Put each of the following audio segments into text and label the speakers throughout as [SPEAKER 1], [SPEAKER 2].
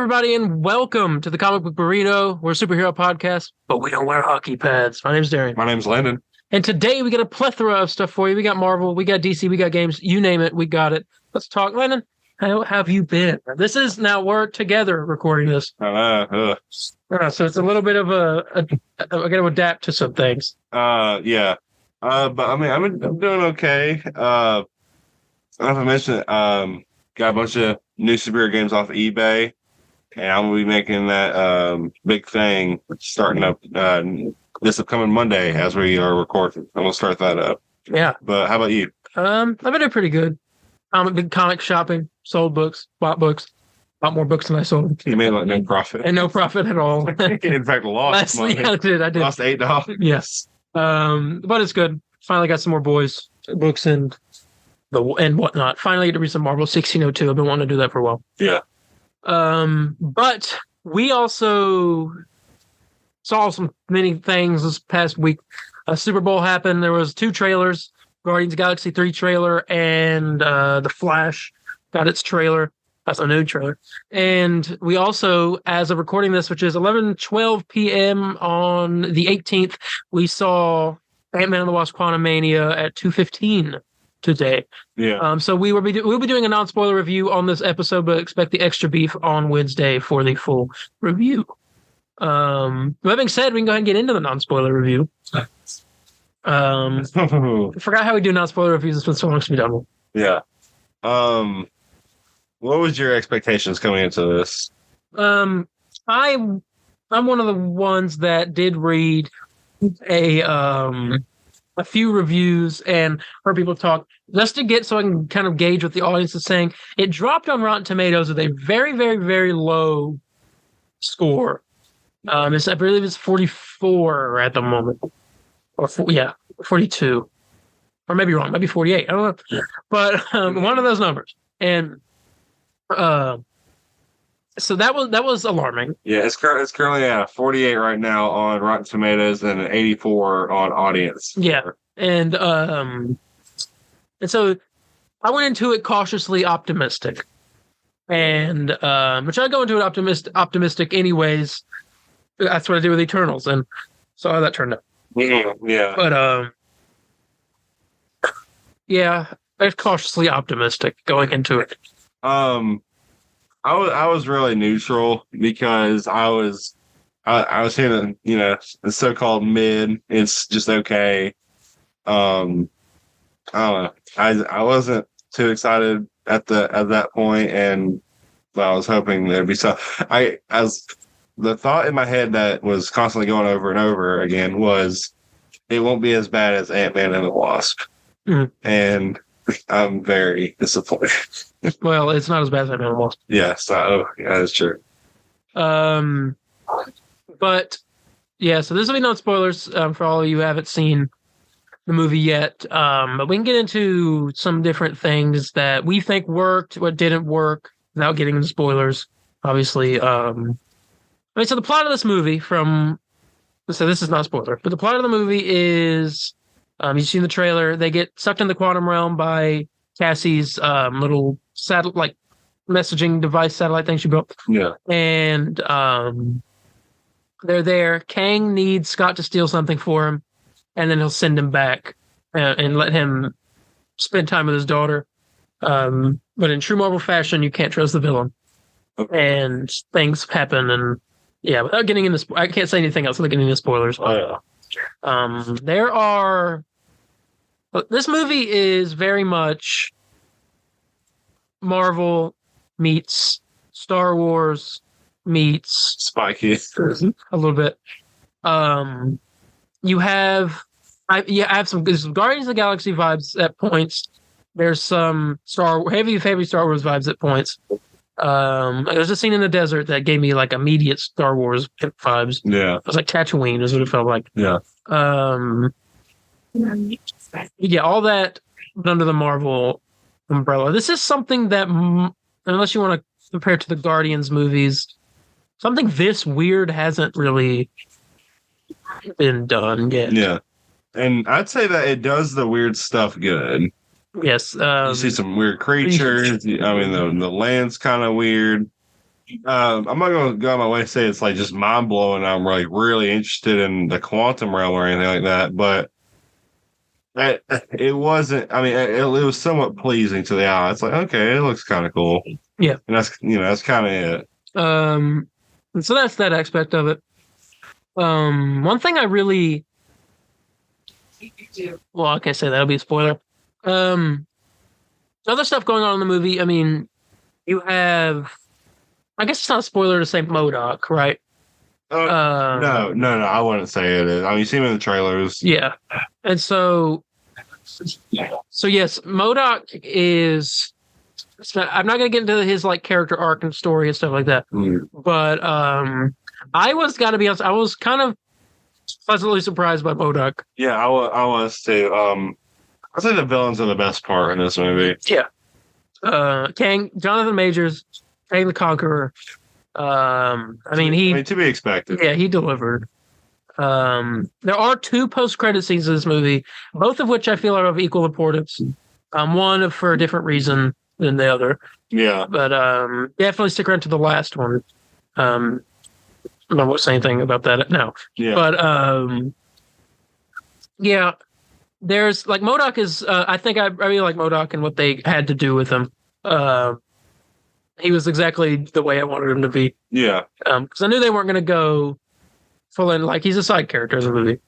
[SPEAKER 1] everybody, and welcome to the Comic Book Burrito. We're a superhero podcast, but we don't wear hockey pads. My name's Darien.
[SPEAKER 2] My name's Landon.
[SPEAKER 1] And today we got a plethora of stuff for you. We got Marvel, we got DC, we got games. You name it, we got it. Let's talk. Landon, how have you been? This is now we're together recording this. So it's a little bit of I got to adapt to some things.
[SPEAKER 2] Yeah. But I mean, I'm doing okay. I don't know if I mentioned it. Got a bunch of new superhero games off eBay, and I'm gonna be making that big thing starting up this upcoming Monday as we are recording. I'm gonna start that up.
[SPEAKER 1] Yeah.
[SPEAKER 2] But how about you?
[SPEAKER 1] I've been doing pretty good. Been comic shopping, sold books, bought more books than I sold.
[SPEAKER 2] You made like no profit.
[SPEAKER 1] And no profit at all.
[SPEAKER 2] In fact, lost money.
[SPEAKER 1] Yeah, I did.
[SPEAKER 2] Lost $8.
[SPEAKER 1] Yes. But it's good. Finally got some more boys books and whatnot. Finally get to read some Marvel 1602. I've been wanting to do that for a while.
[SPEAKER 2] Yeah.
[SPEAKER 1] But we also saw many things this past week. Super Bowl happened. There was 2 trailers, Guardians of the Galaxy 3 trailer and The Flash got its trailer. That's a new trailer. And we also, as of recording this, which is 11:12 p.m. on the 18th, we saw Ant-Man and The Wasp Quantumania at 2:15 today.
[SPEAKER 2] Yeah.
[SPEAKER 1] So we'll be doing a non-spoiler review on this episode, but expect the extra beef on Wednesday for the full review. That being said, we can go ahead and get into the non-spoiler review. I forgot how we do non-spoiler reviews. It's been so long since we've done one.
[SPEAKER 2] Yeah. What was your expectations coming into this?
[SPEAKER 1] I'm one of the ones that did read a few reviews and heard people talk just to get so I can kind of gauge what the audience is saying. It dropped on Rotten Tomatoes with a very, very, very low score. I believe it's 44 at the moment, or 42, or maybe wrong, maybe 48. I don't know, but one of those numbers. And so that was alarming.
[SPEAKER 2] Yeah, it's currently at 48 right now on Rotten Tomatoes and an 84 on audience.
[SPEAKER 1] Yeah, and so I went into it cautiously optimistic, and which I go into it optimistic anyways. That's what I did with Eternals, and so how that turned out.
[SPEAKER 2] Yeah,
[SPEAKER 1] but yeah, I was cautiously optimistic going into it.
[SPEAKER 2] I was really neutral because I was hearing the so-called mid. It's just okay. I don't know. I wasn't too excited at that point, and I was hoping there'd be some. The thought in my head that was constantly going over and over again was, it won't be as bad as Ant-Man and the Wasp, and I'm very disappointed.
[SPEAKER 1] Well, it's not as bad as Ant-Man and the Wasp.
[SPEAKER 2] Yes, yeah, that's true.
[SPEAKER 1] But yeah, so this will be no spoilers for all of you who haven't seen the movie yet. But we can get into some different things that we think worked, what didn't work, without getting into spoilers. Obviously, so the plot of this movie so this is not a spoiler, but the plot of the movie is, you've seen the trailer, they get sucked in the quantum realm by Cassie's little satellite messaging device satellite thing she built.
[SPEAKER 2] Yeah.
[SPEAKER 1] And they're there. Kang needs Scott to steal something for him, and then he'll send him back and let him spend time with his daughter. But in true Marvel fashion, you can't trust the villain. And things happen, and yeah, without getting into I can't say anything else without getting into spoilers.
[SPEAKER 2] Oh, yeah.
[SPEAKER 1] This movie is very much Marvel meets Star Wars meets
[SPEAKER 2] Spy Kids
[SPEAKER 1] a little bit. I have some Guardians of the Galaxy vibes at points. There's some heavy Star Wars vibes at points. There's a scene in the desert that gave me like immediate Star Wars vibes.
[SPEAKER 2] Yeah.
[SPEAKER 1] It was like Tatooine is what it felt like.
[SPEAKER 2] Yeah.
[SPEAKER 1] Yeah, all that under the Marvel umbrella. This is something that, unless you want to compare it to the Guardians movies, something this weird hasn't really been done yet.
[SPEAKER 2] Yeah. And I'd say that it does the weird stuff good.
[SPEAKER 1] Yes.
[SPEAKER 2] You see some weird creatures. I mean, the land's kind of weird. I'm not going to go on my way to say it's like just mind blowing. I'm like really interested in the quantum realm or anything like that, but it wasn't. I mean, it was somewhat pleasing to the eye. It's like, okay, it looks kind of cool.
[SPEAKER 1] Yeah.
[SPEAKER 2] And that's kind of it.
[SPEAKER 1] And so that's that aspect of it. One thing I really, well, I can't say that'll be a spoiler. Other stuff going on in the movie. I mean, you have, I guess it's not a spoiler to say MODOK, right?
[SPEAKER 2] No, I wouldn't say it is. I mean, you see him in the trailers.
[SPEAKER 1] Yeah. And so yes, MODOK is, I'm not going to get into his like character arc and story and stuff like that. But I was, gotta be honest, I was kind of pleasantly surprised by MODOK.
[SPEAKER 2] Yeah, I was too. I think the villains are the best part in this movie.
[SPEAKER 1] Yeah. Kang, Jonathan Majors, Kang the Conqueror. I mean,
[SPEAKER 2] to be expected.
[SPEAKER 1] Yeah, he delivered. There are 2 post-credit scenes in this movie, both of which I feel are of equal importance. One for a different reason than the other.
[SPEAKER 2] Yeah.
[SPEAKER 1] But definitely stick around to the last one. I won't say anything about that now.
[SPEAKER 2] Yeah.
[SPEAKER 1] But yeah, there's like MODOK is. I think I really like MODOK and what they had to do with him. He was exactly the way I wanted him to be.
[SPEAKER 2] Yeah.
[SPEAKER 1] Because I knew they weren't going to go full in. Like he's a side character in the movie.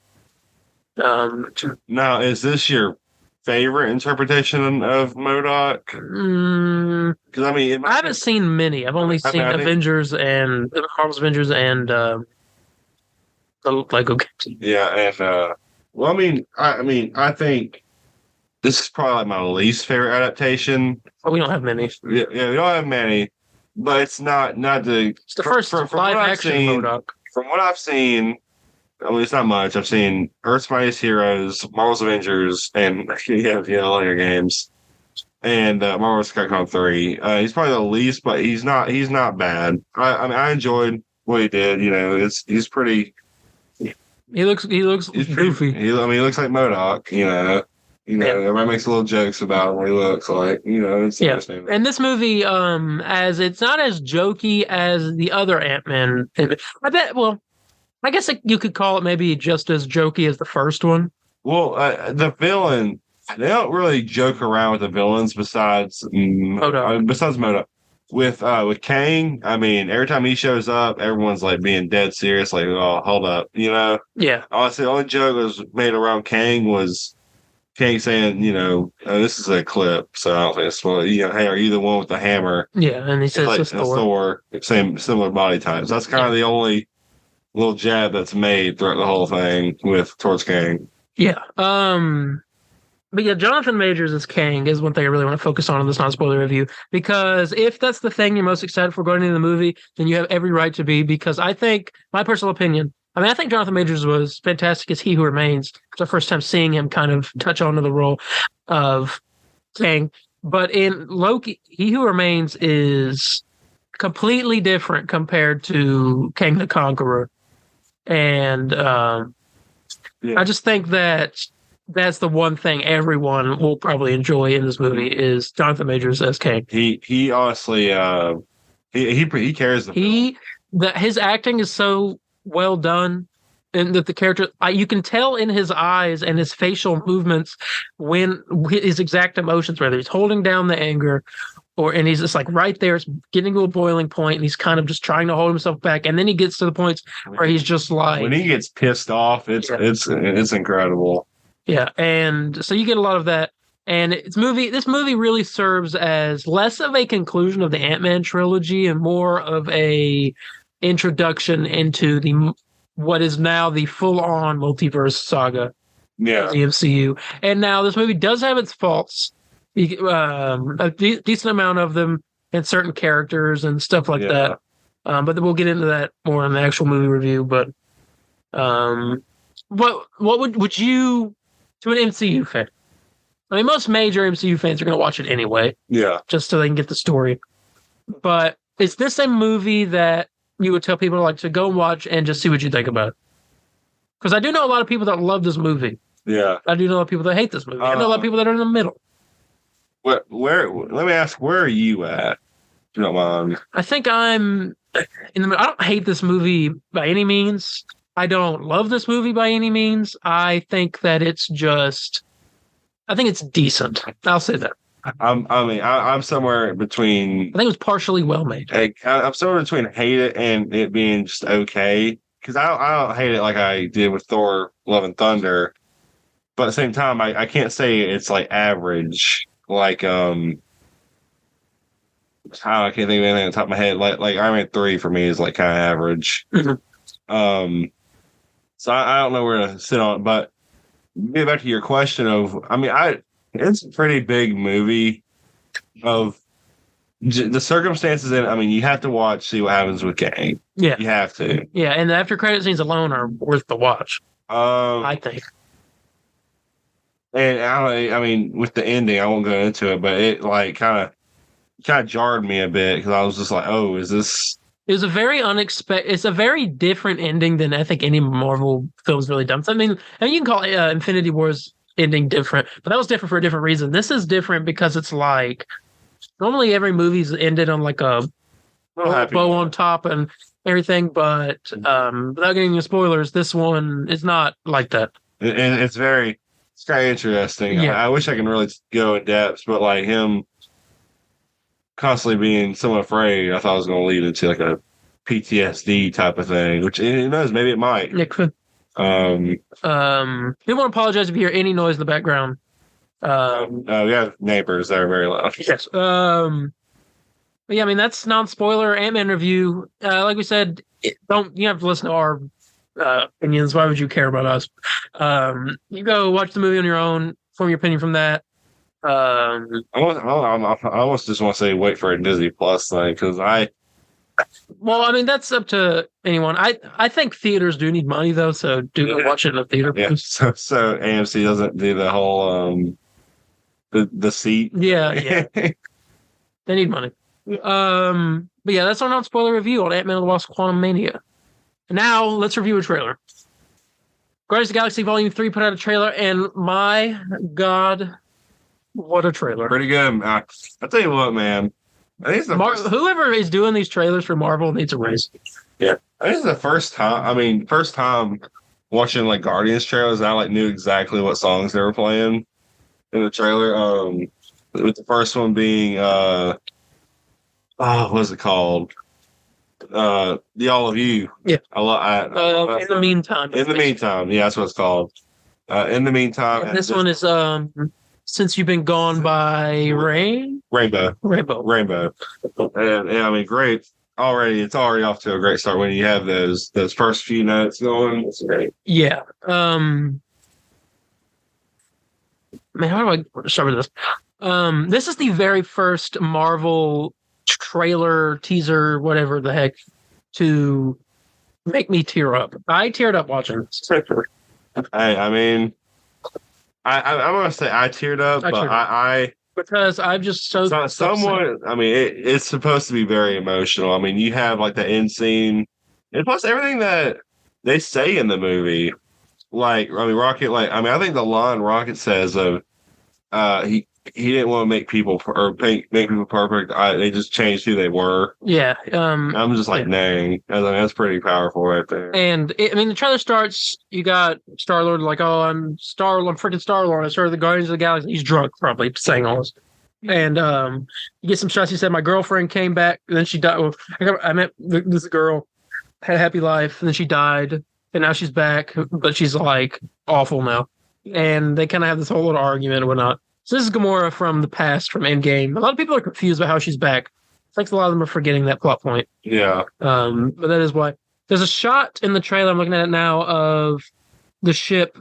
[SPEAKER 2] Now, is this your favorite interpretation of MODOK? Because I mean,
[SPEAKER 1] I haven't seen many. I've only seen Avengers and Marvel's Avengers and the Lego games.
[SPEAKER 2] Yeah, and well, I think this is probably like my least favorite adaptation.
[SPEAKER 1] But we don't have many.
[SPEAKER 2] Yeah, we don't have many, but it's not the.
[SPEAKER 1] It's the first live action MODOK.
[SPEAKER 2] From what I've seen, I mean, it's not much. I've seen Earth's Mightiest Heroes, Marvel's Avengers, and Lego games, and Marvel's Capcom 3. He's probably the least, but he's not bad. I mean, I enjoyed what he did. You know, he's pretty.
[SPEAKER 1] He looks goofy.
[SPEAKER 2] He looks like MODOK. Everybody makes little jokes about what he looks like. It's interesting.
[SPEAKER 1] And this movie, as it's not as jokey as the other Ant-Man. I bet. Well, I guess you could call it maybe just as jokey as the first one.
[SPEAKER 2] Well, the villain, they don't really joke around with the villains besides MODOK. With Kang, I mean, every time he shows up, everyone's like being dead serious, like, oh, hold up,
[SPEAKER 1] Yeah.
[SPEAKER 2] Honestly, the only joke that was made around Kang was Kang saying, this is a clip, so I don't think it's well, hey, are you the one with the hammer?
[SPEAKER 1] Yeah, and he says it's
[SPEAKER 2] Thor. Similar body types. That's kind of the only little jab that's made throughout the whole thing towards Kang.
[SPEAKER 1] Yeah. But yeah, Jonathan Majors as Kang is one thing I really want to focus on in this non-spoiler review, because if that's the thing you're most excited for going into the movie, then you have every right to be, because I think, my personal opinion, I think Jonathan Majors was fantastic as He Who Remains. It's the first time seeing him kind of touch onto the role of Kang. But in Loki, He Who Remains is completely different compared to Kang the Conqueror. And I just think that's the one thing everyone will probably enjoy in this movie is Jonathan Majors as Kang.
[SPEAKER 2] He honestly he carries
[SPEAKER 1] his acting is so well done, and that the character, you can tell in his eyes and his facial movements when his exact emotions, whether he's holding down the anger and he's just like right there, it's getting to a boiling point, and he's kind of just trying to hold himself back, and then he gets to the points where he's just like,
[SPEAKER 2] when he gets pissed off, it's incredible.
[SPEAKER 1] Yeah, and so you get a lot of that, and this movie really serves as less of a conclusion of the Ant-Man trilogy and more of a introduction into what is now the full-on multiverse saga of the MCU. And now this movie does have its faults, a decent amount of them, and certain characters and stuff like that. But we'll get into that more in the actual movie review. But what would you, to an MCU fan? I mean, most major MCU fans are going to watch it anyway.
[SPEAKER 2] Yeah.
[SPEAKER 1] Just so they can get the story. But is this a movie that you would tell people to go and watch and just see what you think about it? Because I do know a lot of people that love this movie.
[SPEAKER 2] Yeah.
[SPEAKER 1] I do know a lot of people that hate this movie. I know a lot of people that are in the middle.
[SPEAKER 2] Let me ask, where are you at? If you don't mind.
[SPEAKER 1] I think I'm I don't hate this movie by any means. I don't love this movie by any means. I think that it's decent. I'll say that.
[SPEAKER 2] I'm somewhere between.
[SPEAKER 1] I think it was partially well made.
[SPEAKER 2] I'm somewhere between hate it and it being just okay. Because I don't hate it like I did with Thor: Love and Thunder, but at the same time, I can't say it's like average. Like I can't think of anything on the top of my head. Like Iron Man 3 for me is like kind of average. So I don't know where to sit on it. But get back to your question of, it's a pretty big movie of the circumstances in it. I mean, you have to see what happens with Kang.
[SPEAKER 1] Yeah,
[SPEAKER 2] you have to.
[SPEAKER 1] Yeah, and the after credit scenes alone are worth the watch. I think.
[SPEAKER 2] And I mean, with the ending, I won't go into it, but it like kind of jarred me a bit because I was just like, "Oh, is this?"
[SPEAKER 1] It was a very unexpected. It's a very different ending than I think any Marvel film's really done. So, I mean, you can call Infinity War's ending different, but that was different for a different reason. This is different because it's like normally every movie's ended on like a bow on top and everything, but without getting into spoilers, this one is not like that.
[SPEAKER 2] It's kind of interesting.
[SPEAKER 1] Yeah.
[SPEAKER 2] I wish I can really go in depth, but like him constantly being somewhat afraid, I thought it was going to lead into like a PTSD type of thing, which who knows, maybe it might.
[SPEAKER 1] It could. We want to apologize if you hear any noise in the background.
[SPEAKER 2] We have neighbors that are very loud.
[SPEAKER 1] Yes. But yeah, I mean, that's non-spoiler Ant-Man review. Like we said, you have to listen to our opinions. Why would you care about us? You go watch the movie on your own, form your opinion from that.
[SPEAKER 2] I almost just want to say wait for a Disney Plus thing because
[SPEAKER 1] well, I mean, that's up to anyone. I think theaters do need money though, so do watch it in a theater.
[SPEAKER 2] Yeah, so AMC doesn't do the whole the seat.
[SPEAKER 1] Yeah. They need money. But yeah, that's our non-spoiler review on Ant-Man and The Wasp: Quantumania. Now let's review a trailer. Guardians of the Galaxy Volume 3 put out a trailer, and my God, what a trailer!
[SPEAKER 2] Pretty good. I'll tell you what, man. I think it's
[SPEAKER 1] whoever is doing these trailers for Marvel needs a raise.
[SPEAKER 2] Yeah, I think it's the first time watching like Guardians trailers. I like knew exactly what songs they were playing in the trailer. With the first one being what's it called? The All of You.
[SPEAKER 1] Yeah.
[SPEAKER 2] In
[SPEAKER 1] the meantime.
[SPEAKER 2] In the meantime, yeah, that's what it's called. In the meantime.
[SPEAKER 1] And this one is Since You've Been Gone by Rainbow.
[SPEAKER 2] And I mean, great. It's already off to a great start when you have those first few notes going. It's great.
[SPEAKER 1] Yeah. Man, how do I start with this? This is the very first Marvel trailer, teaser, whatever the heck, to make me tear up. I teared up watching this.
[SPEAKER 2] I mean, I'm gonna say I teared up,
[SPEAKER 1] because I'm just so
[SPEAKER 2] somewhat. I mean, it's supposed to be very emotional. I mean, you have like the end scene, and plus everything that they say in the movie. Like, I mean, Rocket. Like, I mean, I think the line Rocket says of, he didn't want to make people make people perfect. They just changed who they were.
[SPEAKER 1] Yeah.
[SPEAKER 2] I'm just like, dang. I mean, that's pretty powerful right there.
[SPEAKER 1] And the trailer starts. You got Star-Lord like, oh, I'm freaking Star-Lord. I started the Guardians of the Galaxy. He's drunk, probably saying all this. And you get some shots. He said, my girlfriend came back, and then she died. Well, I met this girl, had a happy life, and then she died, and now she's back, but she's like awful now. And they kind of have this whole little argument and whatnot. So this is Gamora from the past, from Endgame. A lot of people are confused about how she's back. I think a lot of them are forgetting that plot point.
[SPEAKER 2] Yeah.
[SPEAKER 1] But that is why. There's a shot in the trailer, I'm looking at it now, of the ship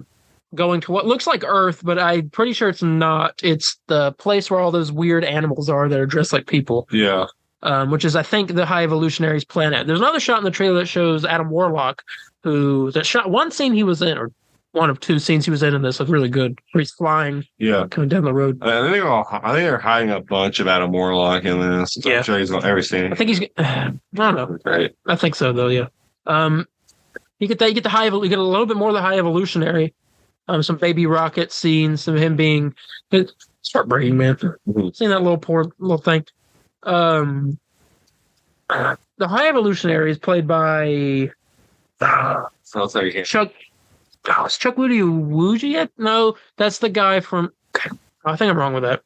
[SPEAKER 1] going to what looks like Earth, but I'm pretty sure it's not. It's the place where all those weird animals are that are dressed like people.
[SPEAKER 2] Yeah.
[SPEAKER 1] Which is, I think, the High Evolutionary's planet. There's another shot in the trailer that shows Adam Warlock, one scene he was in, or one of two scenes he was in this was really good, where he's flying, coming down the road.
[SPEAKER 2] I think they're hiding a bunch of Adam Warlock in this.
[SPEAKER 1] Yeah.
[SPEAKER 2] I'm sure he's on every scene.
[SPEAKER 1] I think I don't know.
[SPEAKER 2] Right.
[SPEAKER 1] I think so, though, yeah. You get the you get a little bit more of the High Evolutionary. Some baby rocket scenes, some of him being heartbreaking, man.
[SPEAKER 2] Mm-hmm.
[SPEAKER 1] Seeing that poor little thing. the High Evolutionary is played by
[SPEAKER 2] So it's like,
[SPEAKER 1] Chuck. Oh, is Chuck Woogie yet? No, that's the guy from. I think I'm wrong with that.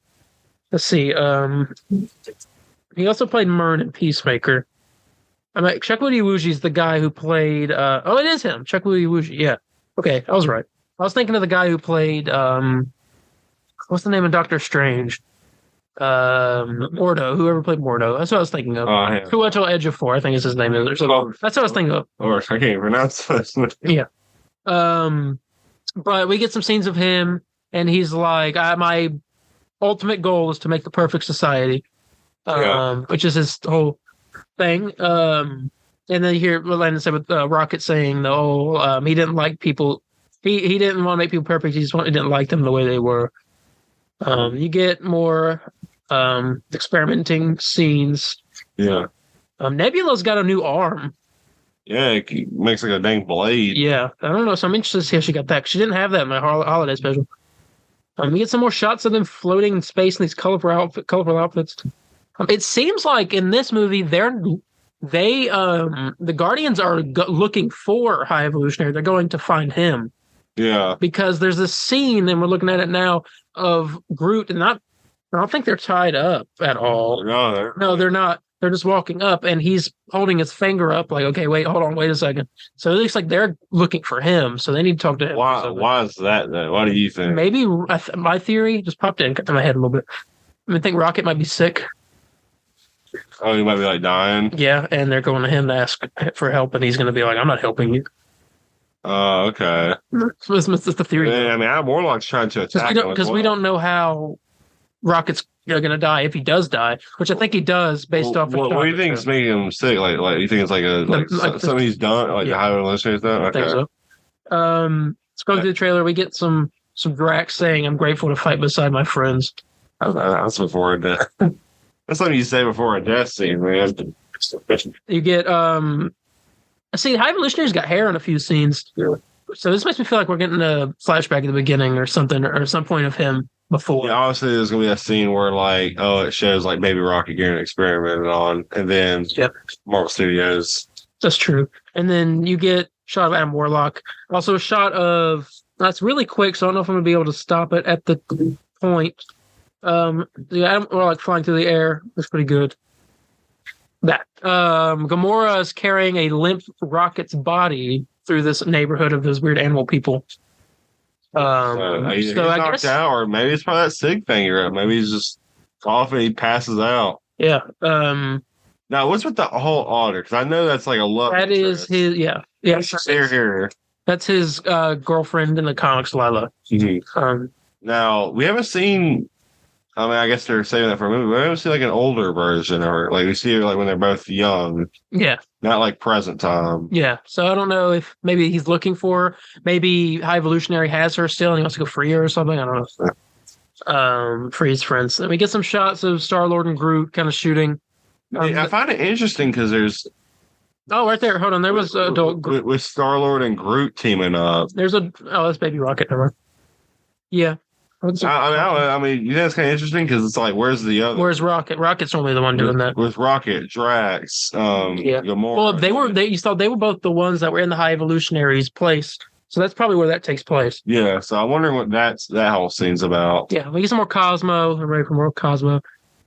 [SPEAKER 1] Let's see. He also played Myrn in Peacemaker. I'm like, Chuck Woogie is the guy who played. Oh, it is him, Chuck Woogie. Yeah. Okay, I was right. I was thinking of the guy who played. What's the name of Doctor Strange? Mordo. Whoever played Mordo. That's what I was thinking of.
[SPEAKER 2] oh, yeah.
[SPEAKER 1] Who Edge of Four, I think is his name. Or something. That's what I was thinking of.
[SPEAKER 2] Or I can't even pronounce this.
[SPEAKER 1] Yeah. But we get some scenes of him, and he's like, my ultimate goal is to make the perfect society, which is his whole thing. And then you hear Landon said with Rocket saying, he didn't like people. He didn't want to make people perfect. He didn't like them the way they were. You get more experimenting scenes.
[SPEAKER 2] Yeah.
[SPEAKER 1] Nebula's got a new arm.
[SPEAKER 2] Yeah, it makes like a dang blade.
[SPEAKER 1] Yeah, I don't know. So I'm interested to see how she got that. 'Cause she didn't have that in my holiday special. We get some more shots of them floating in space in these colorful outfits. It seems like in this movie, the Guardians are looking for High Evolutionary. They're going to find him.
[SPEAKER 2] Yeah.
[SPEAKER 1] Because there's this scene, and we're looking at it now, of Groot, and I don't think they're tied up at all. No, they're not. They're just walking up, and he's holding his finger up, like, okay, wait a second. So it looks like they're looking for him, so they need to talk to him.
[SPEAKER 2] Why is that, though? What do you think?
[SPEAKER 1] Maybe my theory just popped in my head a little bit. I think Rocket might be sick.
[SPEAKER 2] Oh, he might be like dying?
[SPEAKER 1] Yeah, and they're going to him to ask for help, and he's going to be like, I'm not helping you.
[SPEAKER 2] Oh, okay.
[SPEAKER 1] That's the theory.
[SPEAKER 2] Yeah, I mean, Adam Warlock's trying to attack him.
[SPEAKER 1] Because we don't know how Rocket's going to die, if he does die, which I think he does based off of
[SPEAKER 2] what do you think is making him sick? Like you think it's like something he's done? Like the High Evolutionary's done? Okay.
[SPEAKER 1] I think so. Let's go through the trailer. We get some Drax saying, I'm grateful to fight beside my friends.
[SPEAKER 2] That's before a death. That's something you say before a death scene, man.
[SPEAKER 1] You get see, High Evolutionary's got hair in a few scenes. Yeah. So this makes me feel like we're getting a flashback at the beginning or something, or some point of him before.
[SPEAKER 2] Yeah, obviously there's gonna be a scene where it shows like Baby Rocket getting experimented on, and then Marvel Studios.
[SPEAKER 1] That's true. And then you get a shot of Adam Warlock. Also a shot of that's really quick, so I don't know if I'm gonna be able to stop it at the point. The Adam Warlock flying through the air was pretty good. That Gamora is carrying a limp Rocket's body through this neighborhood of those weird animal people.
[SPEAKER 2] He's knocked out, or maybe it's probably that sig thing you're at. Maybe he's just coughing, he passes out.
[SPEAKER 1] Yeah.
[SPEAKER 2] Now, what's with the whole otter? Because I know that's like a love.
[SPEAKER 1] That is his. Yeah.
[SPEAKER 2] Here.
[SPEAKER 1] That's his girlfriend in the comics, Lila.
[SPEAKER 2] Mm-hmm. Now we haven't seen. I mean, I guess they're saving that for a movie. But we haven't seen like an older version of her. Like we see her like when they're both young. Yeah. Not like present time.
[SPEAKER 1] Yeah. So I don't know if maybe he's looking for her. Maybe High Evolutionary has her still and he wants to go free her or something. I don't know. Free his friends. Then we get some shots of Star-Lord and Groot kind of shooting.
[SPEAKER 2] I find it interesting because there's.
[SPEAKER 1] Oh, right there. Hold on. There was
[SPEAKER 2] with Star-Lord and Groot teaming up.
[SPEAKER 1] That's Baby Rocket. Never mind. Yeah.
[SPEAKER 2] I mean, you know, it's kind of interesting because it's like, where's the other?
[SPEAKER 1] Where's Rocket? Rocket's only the one doing that.
[SPEAKER 2] With Rocket, Drax, Gamora.
[SPEAKER 1] Well, you thought they were both the ones that were in the High Evolutionary's place, so that's probably where that takes place.
[SPEAKER 2] Yeah, so I'm wondering what that whole scene's about.
[SPEAKER 1] Yeah, we get some more Cosmo. I'm ready for more Cosmo.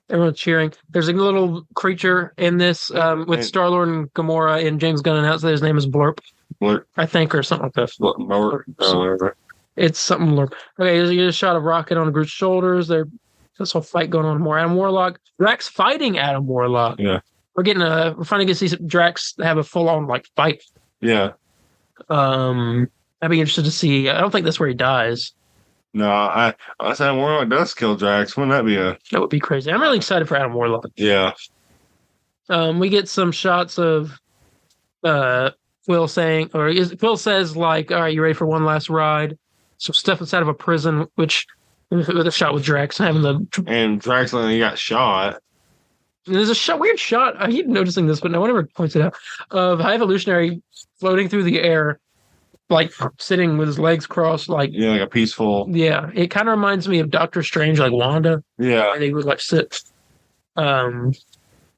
[SPEAKER 1] Everyone's cheering. There's a little creature in this with Star-Lord and Gamora, and James Gunn announced that his name is Blurp.
[SPEAKER 2] Blurp,
[SPEAKER 1] I think, or something like that.
[SPEAKER 2] Blurp.
[SPEAKER 1] It's something Blurp. Okay, you get a shot of Rocket on Groot's shoulders. There's this whole fight going on more. Adam Warlock. Drax fighting Adam Warlock. Yeah. We're finally get to see Drax have a full-on fight. Yeah. I'd be interested to see. I don't think that's where he dies.
[SPEAKER 2] No, I said Adam Warlock does kill Drax. Wouldn't that be
[SPEAKER 1] That would be crazy. I'm really excited for Adam Warlock. Yeah. We get some shots of Phil saying, Phil says, all right, you ready for one last ride? Some stuff inside of a prison, which with a shot with Drax
[SPEAKER 2] and Drax he got shot.
[SPEAKER 1] And there's a weird shot. I keep noticing this, but no one ever points it out. Of High Evolutionary floating through the air, sitting with his legs crossed, like a peaceful. Yeah, it kind of reminds me of Doctor Strange, like Wanda. Yeah, and they would sit. But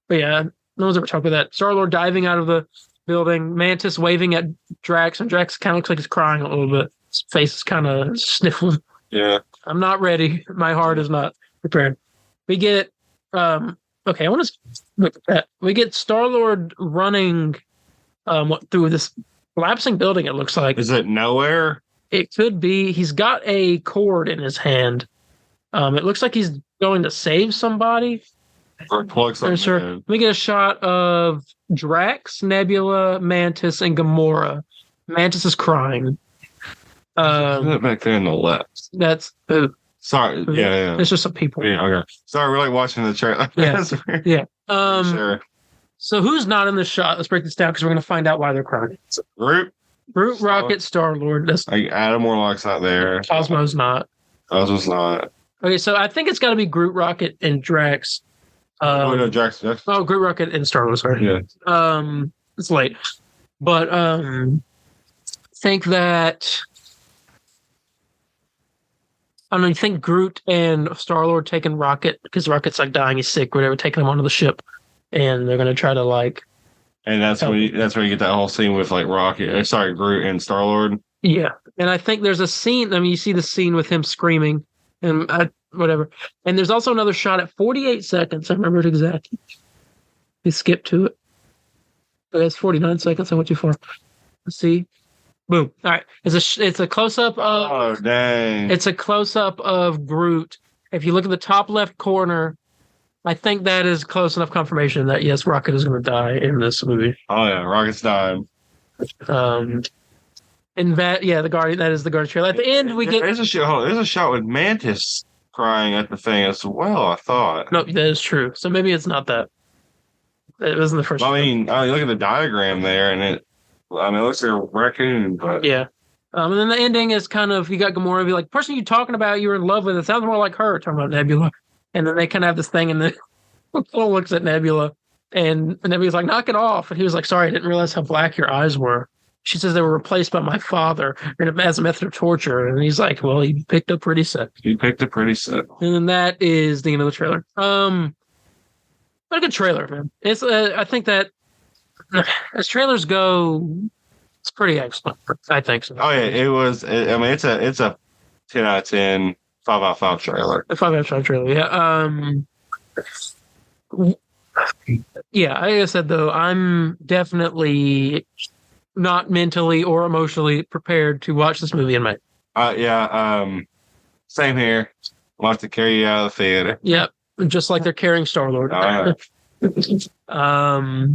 [SPEAKER 1] yeah, No one's ever talked about that. Star-Lord diving out of the building, Mantis waving at Drax, and Drax kind of looks like he's crying a little bit. His face is kind of sniffling.
[SPEAKER 2] Yeah.
[SPEAKER 1] I'm not ready. My heart is not prepared. We get okay, I want to look at that. We get Star-Lord running through this collapsing building, it looks like.
[SPEAKER 2] Is it nowhere?
[SPEAKER 1] It could be. He's got a cord in his hand. It looks like he's going to save somebody.
[SPEAKER 2] Or plug something in.
[SPEAKER 1] We get a shot of Drax, Nebula, Mantis, and Gamora. Mantis is crying.
[SPEAKER 2] Back there on the left.
[SPEAKER 1] That's
[SPEAKER 2] sorry. Yeah.
[SPEAKER 1] It's just some people.
[SPEAKER 2] Yeah. Okay. Sorry, we're like watching the trailer.
[SPEAKER 1] Yeah. Yeah.
[SPEAKER 2] Sure.
[SPEAKER 1] So who's not in the shot? Let's break this down because we're going to find out why they're crying.
[SPEAKER 2] Groot,
[SPEAKER 1] Rocket, Star-Lord. That's
[SPEAKER 2] like Adam Warlock's not there.
[SPEAKER 1] Cosmo's not.
[SPEAKER 2] Cosmo's not.
[SPEAKER 1] Okay, so I think it's got to be Groot, Rocket, and Drax.
[SPEAKER 2] No, Drax.
[SPEAKER 1] Oh, Groot, Rocket, and Star-Lord. Sorry.
[SPEAKER 2] Yeah.
[SPEAKER 1] It's late, but think that. I don't know. You think Groot and Star-Lord taking Rocket because Rocket's like dying, he's sick, whatever, taking him onto the ship, and they're gonna try to like.
[SPEAKER 2] And that's where you get that whole scene with like Groot and Star-Lord.
[SPEAKER 1] Yeah, and I think there's a scene. I mean, you see the scene with him screaming and whatever. And there's also another shot at 48 seconds. I remember it exactly. You skip to it. But it's 49 seconds. I went too far. Let's see. Boom. All right. It's a close up of.
[SPEAKER 2] Oh dang!
[SPEAKER 1] It's a close up of Groot. If you look at the top left corner, I think that is close enough confirmation that yes, Rocket is going to die in this movie.
[SPEAKER 2] Oh yeah, Rocket's dying.
[SPEAKER 1] And that the Guardian. That is the Guardian trailer. At the end, we get.
[SPEAKER 2] There's a shot with Mantis crying at the thing as well. I thought.
[SPEAKER 1] No, that is true. So maybe it's not that. It wasn't the first.
[SPEAKER 2] I mean, look at the diagram there, and it looks like a raccoon, but
[SPEAKER 1] yeah. And then the ending is kind of you got Gamora be like, person you talking about, you're in love with. It sounds more like her talking about Nebula, and then they kind of have this thing, and then Paul looks at Nebula, and Nebula's like, knock it off, and he was like, sorry, I didn't realize how black your eyes were. She says they were replaced by my father as a method of torture, and he's like, well, he picked a pretty set.
[SPEAKER 2] And
[SPEAKER 1] then that is the end of the trailer. What a good trailer, man. It's I think that as trailers go, it's pretty excellent. I think so.
[SPEAKER 2] Oh yeah, it was. I mean, it's a 10 out of 10, 5 out of 5 trailer.
[SPEAKER 1] A 5 out of 5 trailer. Yeah. Yeah. Like I said though, I'm definitely not mentally or emotionally prepared to watch this movie in May.
[SPEAKER 2] Same here. We'll have to carry you out of the theater.
[SPEAKER 1] Yep. Just like they're carrying Star-Lord.
[SPEAKER 2] Oh,
[SPEAKER 1] yeah.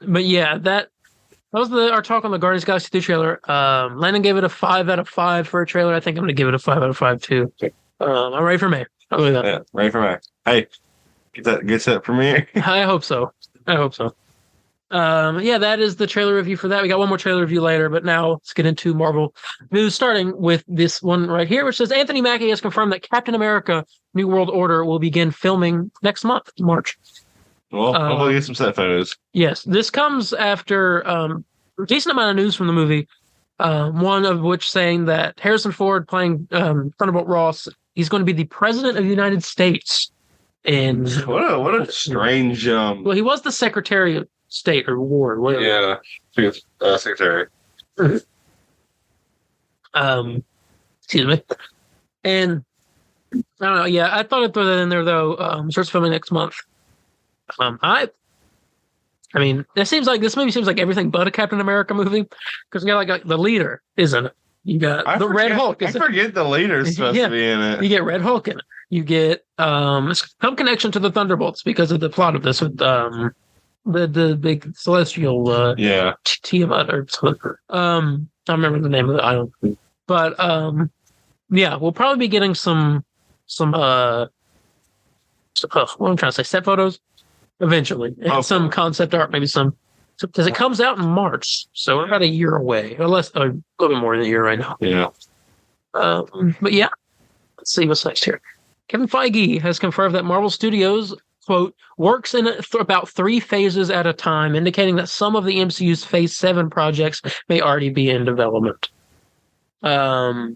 [SPEAKER 1] But yeah, that was our talk on the Guardians of the Galaxy 2 trailer. Landon gave it a 5 out of 5 for a trailer. I think I'm going to give it a 5 out of 5 too. I'm ready for May. I'll do that.
[SPEAKER 2] Yeah, ready for May. Hey, get that premiere.
[SPEAKER 1] I hope so. Yeah, that is the trailer review for that. We got one more trailer review later, but now let's get into Marvel news, starting with this one right here, which says Anthony Mackie has confirmed that Captain America New World Order will begin filming next month, March.
[SPEAKER 2] Well, hopefully get some set photos.
[SPEAKER 1] Yes, this comes after a decent amount of news from the movie, one of which saying that Harrison Ford playing Thunderbolt Ross, he's going to be the President of the United States. And
[SPEAKER 2] what a strange...
[SPEAKER 1] well, he was the Secretary of State or War, whatever.
[SPEAKER 2] Yeah, Secretary.
[SPEAKER 1] Excuse me. And I don't know. Yeah, I thought I'd throw that in there though. Starts filming next month. I mean, this movie seems like everything but a Captain America movie because you got like the leader, isn't it? You got Red Hulk.
[SPEAKER 2] I forget the leader's supposed to be in it.
[SPEAKER 1] You get Red Hulk in it. You get some connection to the Thunderbolts because of the plot of this with the big celestial Tiamat or something. I don't remember the name of the island, but yeah, we'll probably be getting some what I'm trying to say, set photos eventually, and some concept art, maybe some because it comes out in March, so we're about a year away, or less, a little bit more than a year right now.
[SPEAKER 2] Yeah.
[SPEAKER 1] But yeah, let's see what's next here. Kevin Feige has confirmed that Marvel Studios, quote, works in about 3 phases at a time, indicating that some of the MCU's Phase 7 projects may already be in development. So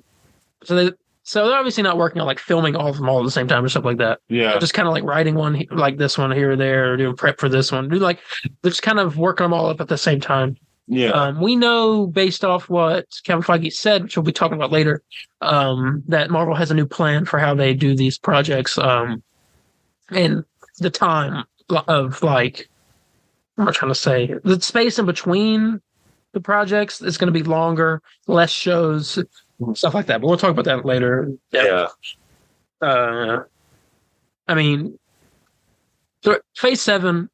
[SPEAKER 1] So they're obviously not working on like filming all of them all at the same time or something like that.
[SPEAKER 2] Yeah.
[SPEAKER 1] They're just kind of like writing one like this one here or there, or doing prep for this one. They're just kind of working them all up at the same time.
[SPEAKER 2] Yeah.
[SPEAKER 1] We know based off what Kevin Feige said, which we'll be talking about later, that Marvel has a new plan for how they do these projects. And the time of like, what am I trying to say? The space in between the projects is going to be longer, less shows, stuff like that. But we'll talk about that later.
[SPEAKER 2] Yeah.
[SPEAKER 1] I mean, so Phase 7,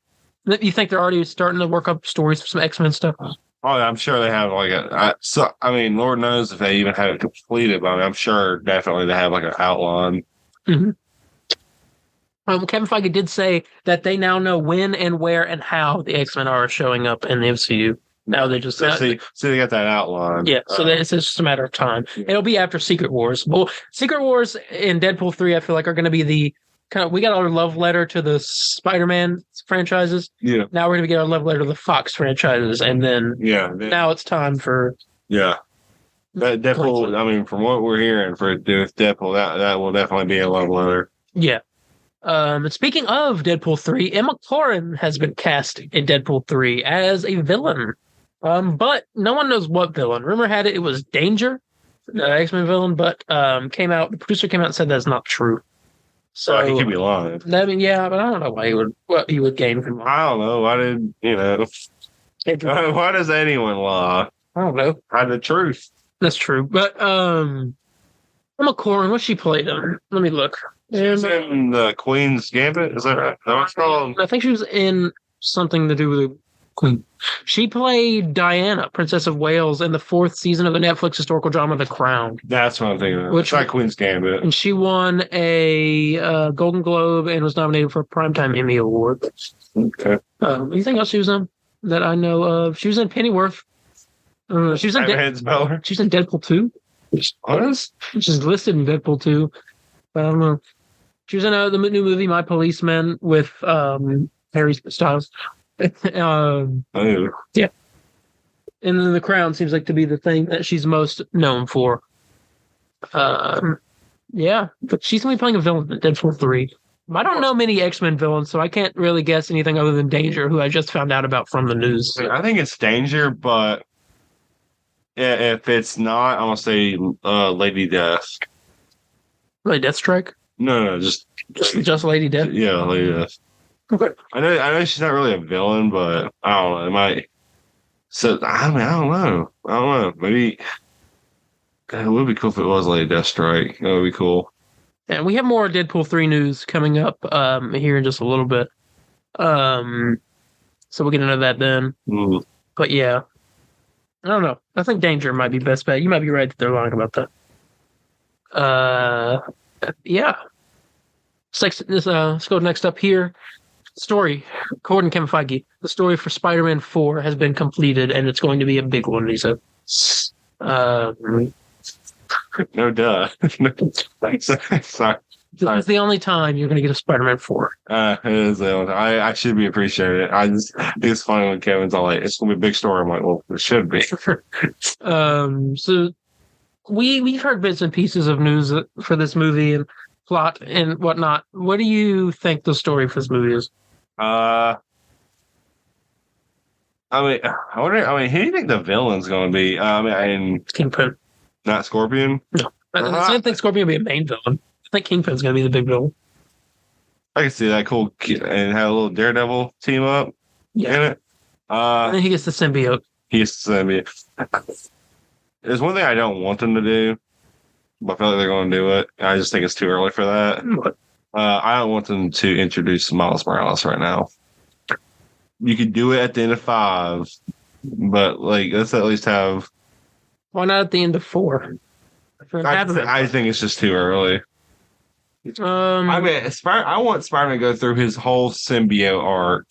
[SPEAKER 1] you think they're already starting to work up stories for some X-Men stuff?
[SPEAKER 2] Oh, I'm sure they have Lord knows if they even have it completed, but I'm sure definitely they have like an outline.
[SPEAKER 1] Mm-hmm. Kevin Feige did say that they now know when and where and how the X-Men are showing up in the MCU. Now they just
[SPEAKER 2] see they got that outline.
[SPEAKER 1] Yeah, so it's just a matter of time. Yeah. It'll be after Secret Wars. Well, Secret Wars and Deadpool 3, I feel like, are going to be the kind of, we got our love letter to the Spider-Man franchises.
[SPEAKER 2] Yeah.
[SPEAKER 1] Now we're going to get our love letter to the Fox franchises, and then now it's time for
[SPEAKER 2] that Deadpool. I mean, from what we're hearing for Deadpool, that will definitely be a love letter.
[SPEAKER 1] Yeah. And speaking of Deadpool 3, Emma Corrin has been cast in Deadpool 3 as a villain. But no one knows what villain. Rumor had it was Danger, the X-Men villain, but the producer came out and said that's not true. So
[SPEAKER 2] he could be lying.
[SPEAKER 1] I mean, yeah, but I don't know what he would gain from.
[SPEAKER 2] I don't know. Why does anyone lie?
[SPEAKER 1] I don't know.
[SPEAKER 2] Hide the truth.
[SPEAKER 1] That's true. But Emma Corrin, what she played on? Let me look.
[SPEAKER 2] She's in the Queen's Gambit. Is that right? That what's called?
[SPEAKER 1] I think she was in something to do with the Queen. She played Diana, Princess of Wales, in the 4th season of the Netflix historical drama The Crown.
[SPEAKER 2] That's what I'm thinking of.
[SPEAKER 1] Which,
[SPEAKER 2] it's like Queen's Gambit.
[SPEAKER 1] And she won a Golden Globe and was nominated for a Primetime Emmy Award.
[SPEAKER 2] Okay.
[SPEAKER 1] Anything else she was in that I know of? She was in Pennyworth. She was in Deadpool 2.
[SPEAKER 2] What?
[SPEAKER 1] She's listed in Deadpool 2. But I don't know. She was in the new movie My Policeman with Harry Styles. Yeah. And then The Crown seems like to be the thing that she's most known for. Yeah, but she's going to be playing a villain in Deadpool 3. I don't know many X-Men villains, so I can't really guess anything other than Danger, who I just found out about from the news.
[SPEAKER 2] I think it's Danger, but if it's not, I'm going to say Lady Death.
[SPEAKER 1] Lady Deathstrike?
[SPEAKER 2] No, just
[SPEAKER 1] Lady Death?
[SPEAKER 2] Yeah, Lady Death.
[SPEAKER 1] Okay.
[SPEAKER 2] I know she's not really a villain, but I don't know. It might. So I don't know. Maybe it would be cool if it was Lady Deathstrike. That would be cool.
[SPEAKER 1] And we have more Deadpool 3 news coming up here in just a little bit. So we'll get into that then.
[SPEAKER 2] Mm.
[SPEAKER 1] But yeah, I don't know. I think Danger might be best bet. You might be right that they're lying about that. Yeah. Let's go next up here. Story, according to Kevin Feige, the story for Spider-Man 4 has been completed, and it's going to be a big one, he said.
[SPEAKER 2] No duh. Sorry.
[SPEAKER 1] It's the only time you're going to get a Spider-Man 4.
[SPEAKER 2] It is the only time. I should be appreciated. I just think it's funny when Kevin's all like, it's going to be a big story. I'm like, well, it should be.
[SPEAKER 1] So we've heard bits and pieces of news for this movie and plot and whatnot. What do you think the story for this movie is?
[SPEAKER 2] I mean, who do you think the villain's going to be? I mean,
[SPEAKER 1] Kingpin.
[SPEAKER 2] Not Scorpion?
[SPEAKER 1] No. I don't think Scorpion will be a main villain. I think Kingpin's going to be the big villain.
[SPEAKER 2] I can see that cool and have a little Daredevil team up in it.
[SPEAKER 1] And then he gets the symbiote.
[SPEAKER 2] There's one thing I don't want them to do, but I feel like they're going to do it. I just think it's too early for that. I don't want them to introduce Miles Morales right now. You could do it at the end of 5, but like let's at least have.
[SPEAKER 1] Why not at the end of 4?
[SPEAKER 2] I think it's just too early. I mean, I want Spider-Man to go through his whole symbiote arc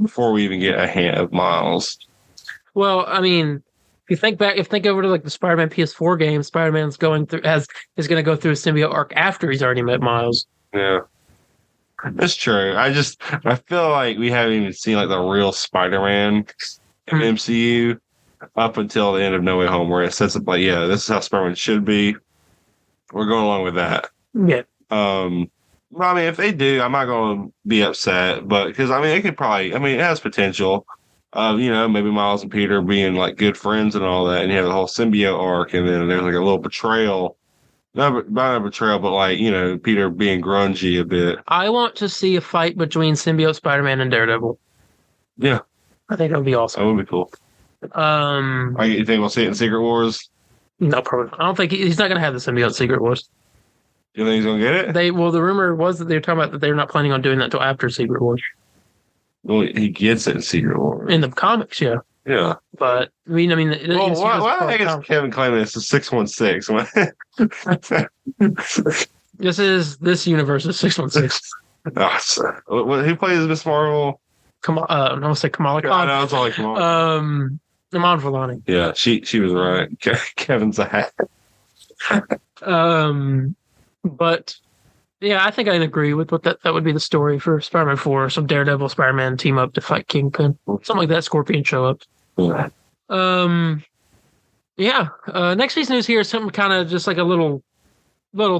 [SPEAKER 2] before we even get a hint of Miles.
[SPEAKER 1] Well, I mean, if you think over to like the Spider-Man PS4 game, Spider-Man's is going to go through a symbiote arc after he's already met Miles.
[SPEAKER 2] Yeah. That's true. I feel like we haven't even seen like the real Spider-Man in MCU up until the end of No Way Home, where it sets up like, yeah, this is how Spider-Man should be. we're going along with that.
[SPEAKER 1] Yeah.
[SPEAKER 2] Well, I mean, if they do, I'm not going to be upset, but because I mean, it could probably, I mean, it has potential of, maybe Miles and Peter being like good friends and all that, and you have the whole symbiote arc, and then there's like a little betrayal, not a betrayal, but like, Peter being grungy a bit.
[SPEAKER 1] I want to see a fight between Symbiote Spider-Man and Daredevil.
[SPEAKER 2] Yeah.
[SPEAKER 1] I think that would be awesome.
[SPEAKER 2] That would be cool. You think we'll see it in Secret Wars?
[SPEAKER 1] No, probably. I don't think he's not going to have the Symbiote Secret Wars.
[SPEAKER 2] You think he's going to get it?
[SPEAKER 1] The rumor was that they were talking about that they're not planning on doing that until after Secret Wars.
[SPEAKER 2] Well, he gets it in Secret Wars.
[SPEAKER 1] In the comics, yeah.
[SPEAKER 2] Yeah.
[SPEAKER 1] But, why
[SPEAKER 2] is Kevin claiming it's a 616?
[SPEAKER 1] This universe is 616.
[SPEAKER 2] Who plays Miss Marvel?
[SPEAKER 1] I want to say Kamala Khan.
[SPEAKER 2] No, it's all like Kamala.
[SPEAKER 1] Iman Vellani.
[SPEAKER 2] Yeah, she was right. Kevin's a hack.
[SPEAKER 1] But yeah, I think I agree with what that would be the story for Spider-Man 4. Some Daredevil Spider-Man team up to fight Kingpin. Something like that. Scorpion show up.
[SPEAKER 2] Yeah.
[SPEAKER 1] Next piece of news here is something kind of just like a little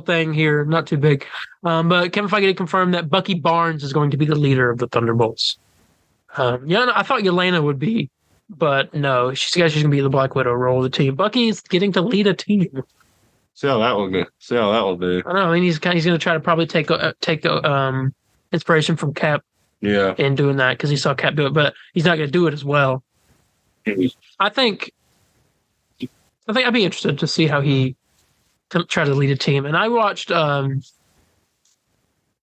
[SPEAKER 1] thing here, not too big. But Kevin Feige did confirm that Bucky Barnes is going to be the leader of the Thunderbolts. I thought Yelena would be, but no, she's going to be the Black Widow role of the team. Bucky's getting to lead a team.
[SPEAKER 2] See how that will do.
[SPEAKER 1] I don't know. I mean, he's going to try to probably take inspiration from Cap.
[SPEAKER 2] Yeah.
[SPEAKER 1] In doing that because he saw Cap do it, but he's not going to do it as well. I think I'd be interested to see how he try to lead a team. And I watched, I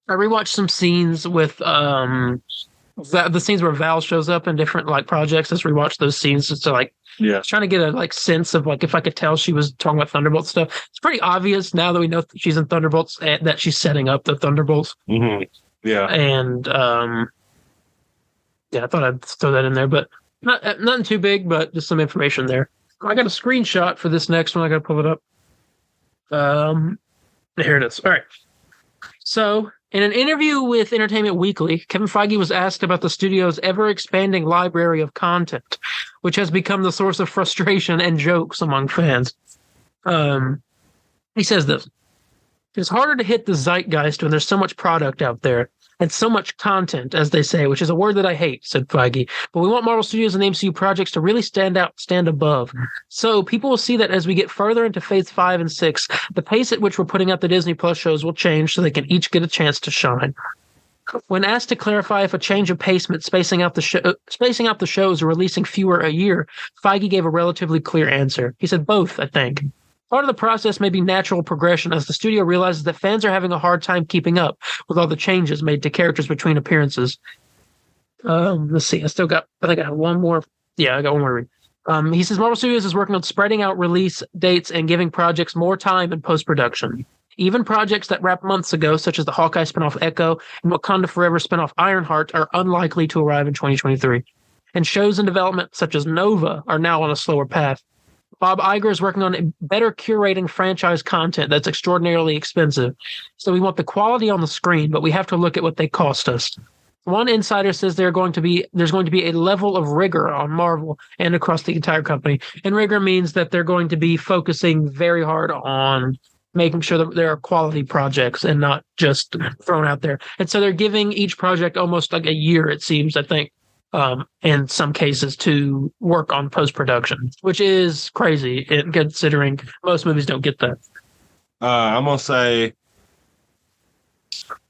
[SPEAKER 1] rewatched some scenes with the scenes where Val shows up in different like projects. Let's rewatch those scenes just to like.
[SPEAKER 2] Yeah,
[SPEAKER 1] trying to get a sense of like if I could tell she was talking about Thunderbolts stuff. It's pretty obvious now that we know she's in Thunderbolts and that she's setting up the Thunderbolts.
[SPEAKER 2] Mm-hmm. Yeah,
[SPEAKER 1] and I thought I'd throw that in there, but nothing too big, but just some information there. I got a screenshot for this next one. I got to pull it up. Here it is. All right. So, in an interview with Entertainment Weekly, Kevin Feige was asked about the studio's ever-expanding library of content, which has become the source of frustration and jokes among fans. He says this: "It's harder to hit the zeitgeist when there's so much product out there, and so much content, as they say, which is a word that I hate," said Feige. "But we want Marvel Studios and MCU projects to really stand out, stand above. So people will see that as we get further into Phase 5 and 6, the pace at which we're putting out the Disney Plus shows will change so they can each get a chance to shine." When asked to clarify if a change of pace meant spacing out the shows or releasing fewer a year, Feige gave a relatively clear answer. He said both, I think. Part of the process may be natural progression as the studio realizes that fans are having a hard time keeping up with all the changes made to characters between appearances. Let's see. I think I have one more. Yeah, I got one more to read. He says Marvel Studios is working on spreading out release dates and giving projects more time in post-production. Even projects that wrapped months ago, such as the Hawkeye spinoff Echo and Wakanda Forever spinoff Ironheart, are unlikely to arrive in 2023. And shows in development, such as Nova, are now on a slower path. Bob Iger is working on better curating franchise content that's extraordinarily expensive. So we want the quality on the screen, but we have to look at what they cost us. One insider says there's going to be a level of rigor on Marvel and across the entire company. And rigor means that they're going to be focusing very hard on making sure that there are quality projects and not just thrown out there. And so they're giving each project almost like a year, it seems, I think, in some cases, to work on post-production, which is crazy considering most movies don't get that.
[SPEAKER 2] I'm going to say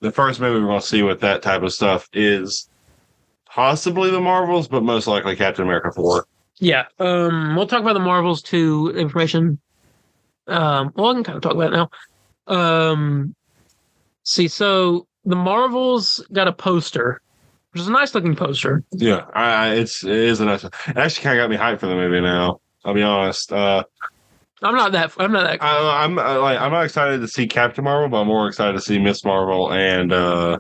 [SPEAKER 2] the first movie we're going to see with that type of stuff is possibly the Marvels, but most likely Captain America 4.
[SPEAKER 1] Yeah. We'll talk about the Marvels 2 information. I can kind of talk about it now. So the Marvels got a poster, which is a nice looking poster.
[SPEAKER 2] Yeah, it is a nice one. It actually kind of got me hyped for the movie now. I'll be honest. I'm not excited to see Captain Marvel, but I'm more excited to see Miss Marvel and I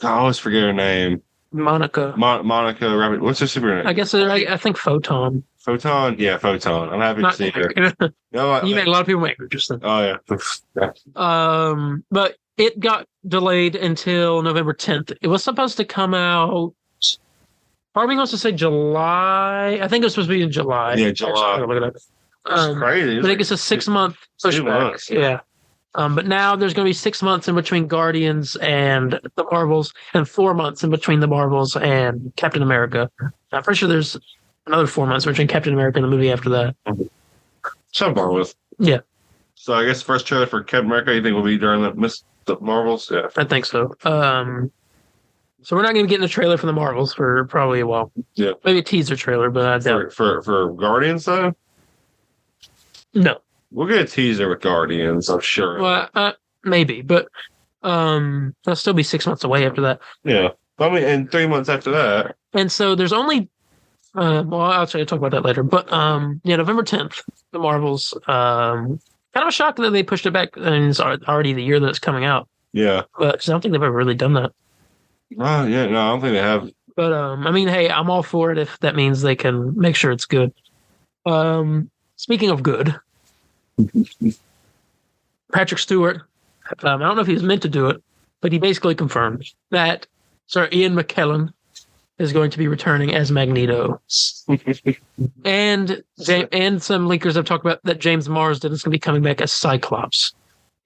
[SPEAKER 2] always forget her name.
[SPEAKER 1] Monica.
[SPEAKER 2] Monica Rabbit. What's her super name?
[SPEAKER 1] I guess I think Photon.
[SPEAKER 2] Photon? Yeah, Photon. I'm happy to see her.
[SPEAKER 1] You made a lot of people angry just then.
[SPEAKER 2] Oh, yeah.
[SPEAKER 1] But it got delayed until November 10th. It was supposed to come out. Part of me wants to say July. I think it was supposed to be in July.
[SPEAKER 2] Yeah, July.
[SPEAKER 1] Look it up.
[SPEAKER 2] It's crazy.
[SPEAKER 1] But I think it's a 6-month pushback. Yeah. But now there's going to be 6 months in between Guardians and the Marvels, and 4 months in between the Marvels and Captain America. I'm pretty sure there's another 4 months between Captain America and the movie after that.
[SPEAKER 2] Some Marvels.
[SPEAKER 1] Yeah.
[SPEAKER 2] So I guess the first trailer for Captain America, you think will be during the Marvels? Yeah.
[SPEAKER 1] I think so. So we're not going to get in a trailer for the Marvels for probably a while.
[SPEAKER 2] Yeah.
[SPEAKER 1] Maybe a teaser trailer, but I doubt it.
[SPEAKER 2] For Guardians though?
[SPEAKER 1] No.
[SPEAKER 2] We'll get a teaser with Guardians, I'm sure.
[SPEAKER 1] Well, maybe, but that'll still be 6 months away after that.
[SPEAKER 2] Yeah. I mean, and 3 months after that.
[SPEAKER 1] And so there's only well, I'll try to talk about that later. But November 10th, the Marvels. Kind of a shock that they pushed it back, and it's already the year that it's coming out.
[SPEAKER 2] Yeah.
[SPEAKER 1] But 'cause I don't think they've ever really done that.
[SPEAKER 2] Oh, yeah, no, I don't think they have.
[SPEAKER 1] But I mean, hey, I'm all for it if that means they can make sure it's good. Speaking of good, Patrick Stewart. I don't know if he was meant to do it, but he basically confirmed that Sir Ian McKellen is going to be returning as Magneto. and some leakers have talked about that James Marsden is going to be coming back as Cyclops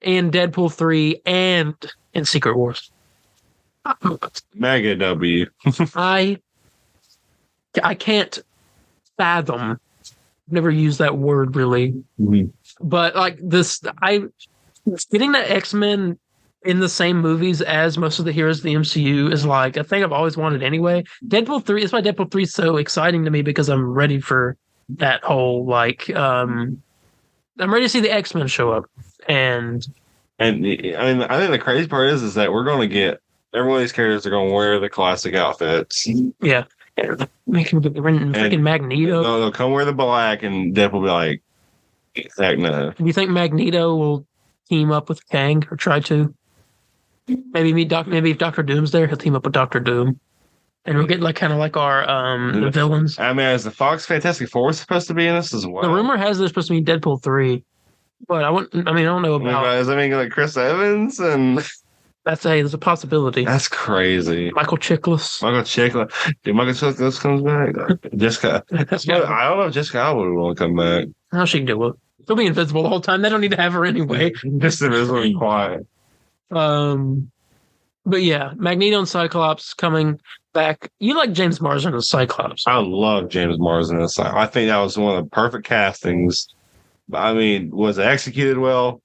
[SPEAKER 1] in Deadpool 3 and in Secret Wars.
[SPEAKER 2] Mega W.
[SPEAKER 1] I can't fathom. Never used that word really.
[SPEAKER 2] Mm-hmm.
[SPEAKER 1] But like this, getting the X-Men in the same movies as most of the heroes of the MCU is like a thing I've always wanted anyway. Deadpool 3 is why Deadpool 3 is so exciting to me, because I'm ready for that whole I'm ready to see the X-Men show up. And
[SPEAKER 2] I mean, I think the crazy part is that we're going to get every one of these characters are going to wear the classic outfits.
[SPEAKER 1] Yeah. Making freaking Magneto.
[SPEAKER 2] They'll come wear the black, and Deadpool will be like, heck no.
[SPEAKER 1] Do you think Magneto will team up with Kang or try to? Maybe if Doctor Doom's there, he'll team up with Doctor Doom. And we'll get like kind of like our the villains.
[SPEAKER 2] I mean, is the Fox Fantastic Four supposed to be in this as well?
[SPEAKER 1] The rumor has they're supposed to be in Deadpool 3. But I don't know about.
[SPEAKER 2] Does that mean like Chris Evans and
[SPEAKER 1] there's a possibility.
[SPEAKER 2] That's crazy.
[SPEAKER 1] Michael Chiklis.
[SPEAKER 2] Dude, Michael Chiklis comes back. Jessica. I don't know if Jessica Alba would want to come back.
[SPEAKER 1] How she can do it? She'll be invisible the whole time. They don't need to have her anyway.
[SPEAKER 2] Just invisible and quiet.
[SPEAKER 1] But yeah, Magneto and Cyclops coming back. You like James Marsden as Cyclops?
[SPEAKER 2] I love James Marsden as Cyclops. I think that was one of the perfect castings. I mean, was it executed well?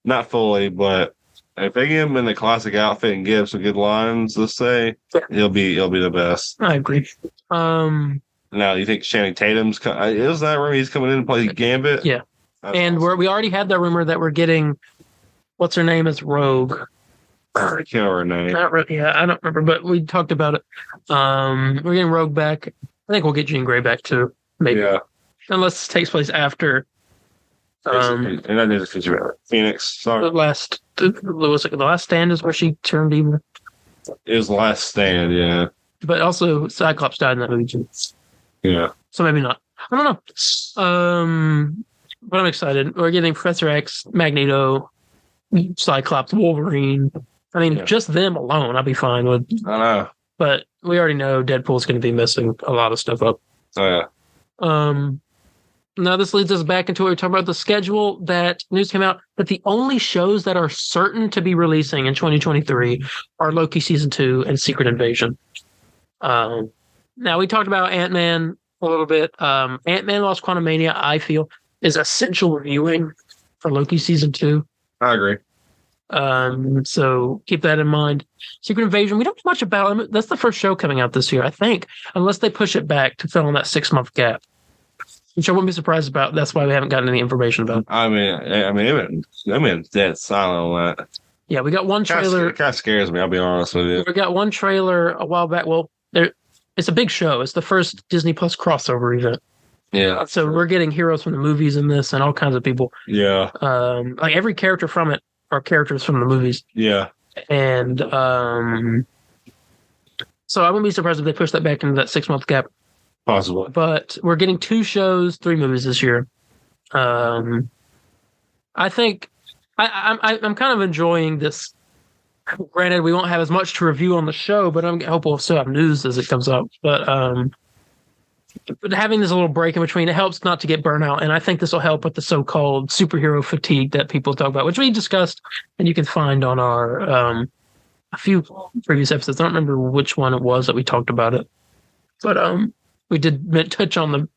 [SPEAKER 2] Not fully, but if they get him in the classic outfit and give some good lines, let's say, he'll be the best.
[SPEAKER 1] I agree.
[SPEAKER 2] Now, you think Channing Tatum's is that where he's coming in and plays Gambit?
[SPEAKER 1] Yeah.
[SPEAKER 2] That's
[SPEAKER 1] and
[SPEAKER 2] awesome.
[SPEAKER 1] we already had that rumor that we're getting what's her name as Rogue.
[SPEAKER 2] I can't remember her name.
[SPEAKER 1] I don't remember, but we talked about it. We're getting Rogue back. I think we'll get Jean Grey back too. Maybe. Yeah. Unless it takes place after.
[SPEAKER 2] And that is Phoenix. Sorry.
[SPEAKER 1] The Last Stand is where she turned evil.
[SPEAKER 2] It was the Last Stand, yeah.
[SPEAKER 1] But also Cyclops died in that movie too.
[SPEAKER 2] Yeah.
[SPEAKER 1] So maybe not. I don't know. But I'm excited. We're getting Professor X, Magneto, Cyclops, Wolverine. I mean, just them alone, I'll be fine with.
[SPEAKER 2] I know.
[SPEAKER 1] But we already know Deadpool's going to be messing a lot of stuff up.
[SPEAKER 2] Oh, yeah.
[SPEAKER 1] Now this leads us back into what we were talking about, the schedule. That news came out that the only shows that are certain to be releasing in 2023 are Loki Season 2 and Secret Invasion. Now, we talked about Ant-Man a little bit. Ant-Man Lost Quantumania, I feel, is essential viewing for Loki Season 2.
[SPEAKER 2] I agree.
[SPEAKER 1] So keep that in mind. Secret Invasion, we don't know much about it. That's the first show coming out this year, I think, unless they push it back to fill in that 6-month gap. Which I wouldn't be surprised about. That's why we haven't gotten any information about it.
[SPEAKER 2] I mean, dead silent on that.
[SPEAKER 1] Yeah, we got one trailer.
[SPEAKER 2] It kind of scares me, I'll be honest with you.
[SPEAKER 1] We got one trailer a while back. Well, it's a big show. It's the first Disney Plus crossover event.
[SPEAKER 2] Yeah.
[SPEAKER 1] So we're getting heroes from the movies in this and all kinds of people.
[SPEAKER 2] Yeah.
[SPEAKER 1] Like every character from it are characters from the movies.
[SPEAKER 2] Yeah.
[SPEAKER 1] And so I wouldn't be surprised if they push that back into that 6-month gap.
[SPEAKER 2] Possible.
[SPEAKER 1] But we're getting 2 shows, 3 movies this year. I think I'm kind of enjoying this. Granted, we won't have as much to review on the show, but I'm hopeful we'll still have news as it comes up. But but having this little break in between, it helps not to get burnout. And I think this will help with the so-called superhero fatigue that people talk about, which we discussed and you can find on our a few previous episodes. I don't remember which one it was that we talked about it, but we did touch on the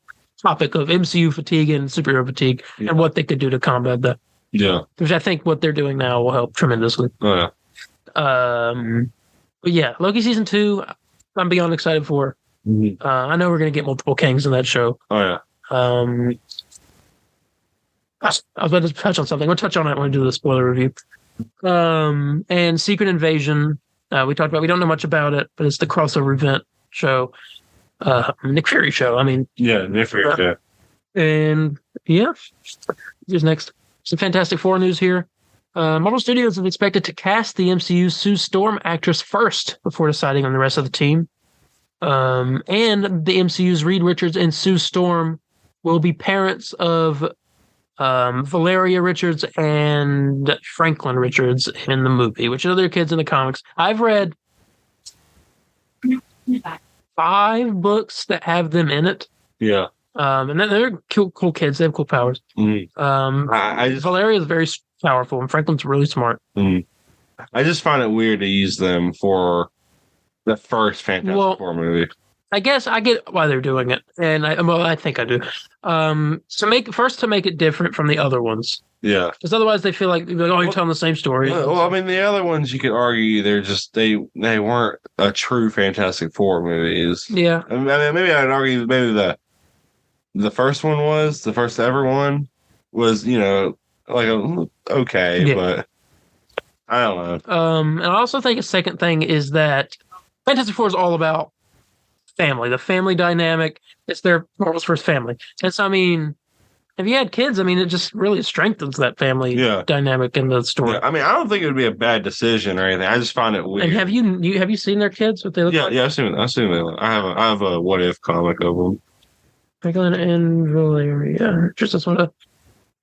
[SPEAKER 1] topic of MCU fatigue and superhero fatigue and what they could do to combat that.
[SPEAKER 2] Yeah.
[SPEAKER 1] Which I think what they're doing now will help tremendously.
[SPEAKER 2] Oh, yeah.
[SPEAKER 1] But yeah, Loki season 2, I'm beyond excited for.
[SPEAKER 2] Mm-hmm.
[SPEAKER 1] I know we're gonna get multiple Kangs in that show.
[SPEAKER 2] Oh yeah.
[SPEAKER 1] I was about to touch on something. We'll touch on it when we do the spoiler review. And Secret Invasion, we talked about. We don't know much about it, but it's the crossover event show. Nick Fury show. I mean,
[SPEAKER 2] yeah, Nick Fury show.
[SPEAKER 1] And yeah, here's next. Some Fantastic Four news here. Marvel Studios is expected to cast the MCU's Sue Storm actress first before deciding on the rest of the team. And the MCU's Reed Richards and Sue Storm will be parents of Valeria Richards and Franklin Richards in the movie, which are their kids in the comics. I've read 5 books that have them in it.
[SPEAKER 2] Yeah.
[SPEAKER 1] And they're cool kids. They have cool powers. Valeria is very powerful, and Franklin's really smart.
[SPEAKER 2] I just find it weird to use them for the first Fantastic Four movie.
[SPEAKER 1] I guess I get why they're doing it, and I think I do. To make it different from the other ones.
[SPEAKER 2] Yeah,
[SPEAKER 1] because otherwise they feel like you're telling the same story.
[SPEAKER 2] Well, I mean, the other ones you could argue they weren't a true Fantastic Four movies.
[SPEAKER 1] Yeah,
[SPEAKER 2] I mean, maybe I'd argue maybe the first one was the first ever one was like okay, but I don't know.
[SPEAKER 1] And I also think a second thing is that Fantastic Four is all about family, the family dynamic. It's their Marvel's first family. And so, I mean, if you had kids, I mean, it just really strengthens that family dynamic in the story.
[SPEAKER 2] Yeah, I mean, I don't think it would be a bad decision or anything. I just find it weird.
[SPEAKER 1] And have you seen their kids? What they look like?
[SPEAKER 2] Yeah, I've seen them. I have a What If comic of them.
[SPEAKER 1] Franklin and Valeria. Just want to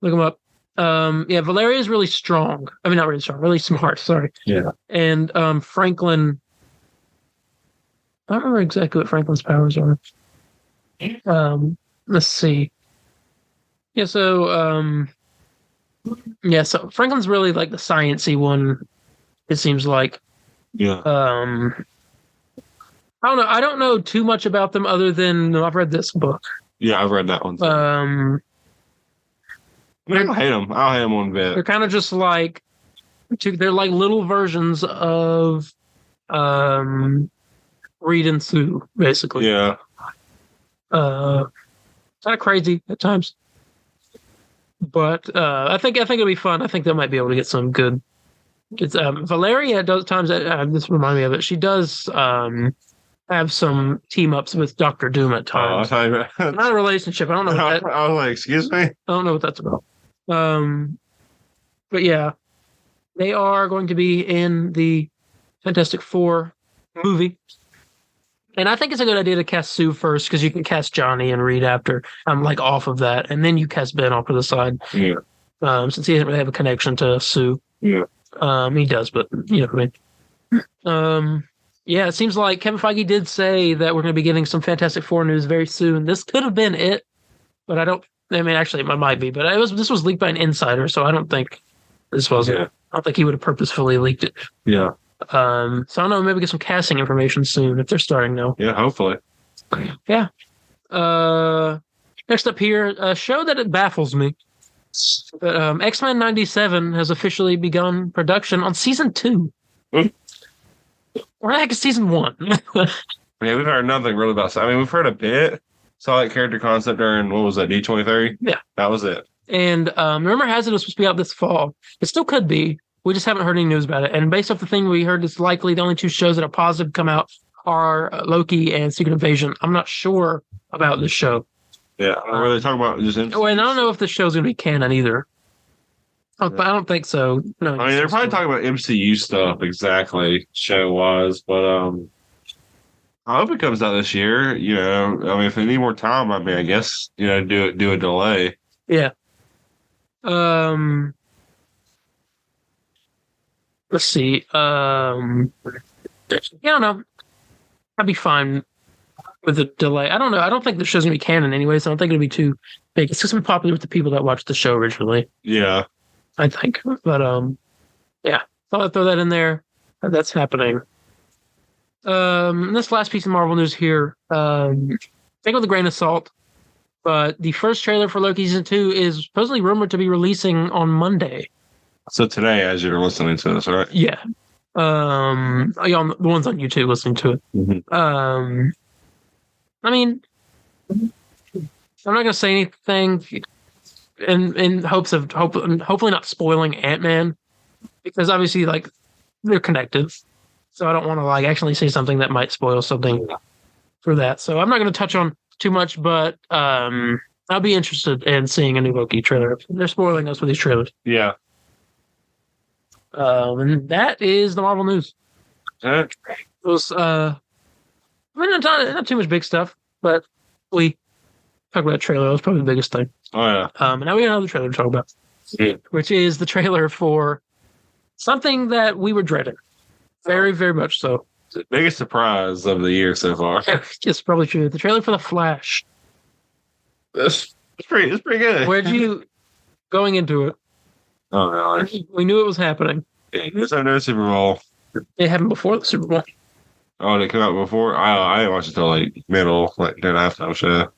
[SPEAKER 1] look them up. Valeria is really strong. I mean, not really strong, really smart. Sorry.
[SPEAKER 2] Yeah.
[SPEAKER 1] And Franklin. I don't remember exactly what Franklin's powers are. Let's see. Yeah, so Franklin's really like the sciencey one, it seems like.
[SPEAKER 2] Yeah.
[SPEAKER 1] I don't know. I don't know too much about them other than I've read this book.
[SPEAKER 2] Yeah, I've read that one. I don't hate them. I don't hate them one bit.
[SPEAKER 1] They're kind of just like they're like little versions of Reed and Sue, basically.
[SPEAKER 2] Yeah.
[SPEAKER 1] Kind of crazy at times, but I think it'll be fun. I think they might be able to get some good. Valeria does times. This remind me of it. She does have some team ups with Doctor Doom at times. Not a relationship. I don't know. What that,
[SPEAKER 2] I was like, excuse me.
[SPEAKER 1] I don't know what that's about. But yeah, they are going to be in the Fantastic Four movie. And I think it's a good idea to cast Sue first because you can cast Johnny and Reed after like off of that, and then you cast Ben off to the side.
[SPEAKER 2] Yeah.
[SPEAKER 1] Since he doesn't really have a connection to Sue.
[SPEAKER 2] Yeah.
[SPEAKER 1] He does, but you know what I mean. Yeah, it seems like Kevin Feige did say that we're going to be getting some Fantastic Four news very soon. This could have been it, but I don't. I mean, actually, it might be, but this was leaked by an insider, so I don't think this was. Yeah. I don't think he would have purposefully leaked it.
[SPEAKER 2] Yeah.
[SPEAKER 1] So I don't know. Maybe get some casting information soon if they're starting now.
[SPEAKER 2] Yeah, hopefully.
[SPEAKER 1] Yeah. Next up here, a show that it baffles me. But X-Men 97 has officially begun production on season 2. Where the heck is season 1?
[SPEAKER 2] Yeah, we've heard nothing really about. I mean, we've heard a bit. Saw like character concept during what was that D23?
[SPEAKER 1] Yeah,
[SPEAKER 3] that was it.
[SPEAKER 1] And rumor has it was supposed to be out this fall. It still could be. We just haven't heard any news about it. And based off the thing we heard, it's likely the only 2 shows that are positive come out are Loki and Secret Invasion. I'm not sure about this show.
[SPEAKER 2] Yeah, are they talking about just?
[SPEAKER 1] And I don't know if this show's going to be canon either. I don't think so. No,
[SPEAKER 2] I mean, they're probably talking about MCU stuff exactly, show-wise, but I hope it comes out this year. You know, I mean, if they need more time, I mean, I guess do a delay.
[SPEAKER 1] Yeah. Let's see. Yeah, I don't know. I'd be fine with the delay. I don't know. I don't think the show's gonna be canon anyway, so I don't think it'll be too big. It's just gonna be popular with the people that watched the show originally.
[SPEAKER 2] Yeah.
[SPEAKER 1] I think. But yeah. Thought I'd throw that in there. That's happening. This last piece of Marvel news here, take it with a grain of salt, but the first trailer for Loki season 2 is supposedly rumored to be releasing on Monday.
[SPEAKER 2] So today, as you're listening to this, right?
[SPEAKER 1] Yeah. The ones on YouTube listening to it.
[SPEAKER 2] Mm-hmm.
[SPEAKER 1] I mean, I'm not gonna say anything in hopes of hopefully not spoiling Ant-Man, because obviously like they're connected. So I don't want to like actually say something that might spoil something for that. So I'm not going to touch on too much, but I'll be interested in seeing a new Loki trailer. They're spoiling us with these trailers.
[SPEAKER 2] Yeah.
[SPEAKER 1] And that is the Marvel news. It was I mean not too much big stuff, but we talked about a trailer. That was probably the biggest thing.
[SPEAKER 2] Oh yeah.
[SPEAKER 1] And now we got another trailer to talk about, which is the trailer for something that we were dreading. Very, very much so.
[SPEAKER 2] The biggest surprise of the year so far.
[SPEAKER 1] Yes, probably true. The trailer for The Flash.
[SPEAKER 2] It's pretty good.
[SPEAKER 1] Where'd you going into it?
[SPEAKER 2] Oh no.
[SPEAKER 1] We knew it was happening.
[SPEAKER 2] There's no Super Bowl.
[SPEAKER 1] It happened before the Super Bowl.
[SPEAKER 2] Oh, did it come out before? I didn't watch it till like middle, like then halftime show.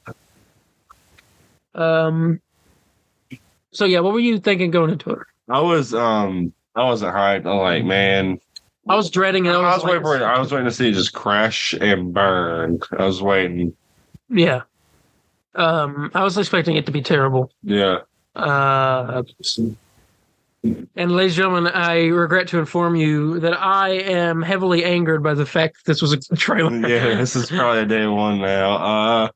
[SPEAKER 1] So yeah, what were you thinking going into it?
[SPEAKER 2] I wasn't hyped. I'm like, man.
[SPEAKER 1] I was dreading it.
[SPEAKER 2] I was waiting to see it just crash and burn. I was waiting.
[SPEAKER 1] Yeah. I was expecting it to be terrible.
[SPEAKER 2] Yeah.
[SPEAKER 1] And ladies and gentlemen, I regret to inform you that I am heavily angered by the fact that this was a trailer.
[SPEAKER 2] Yeah, this is probably day one now.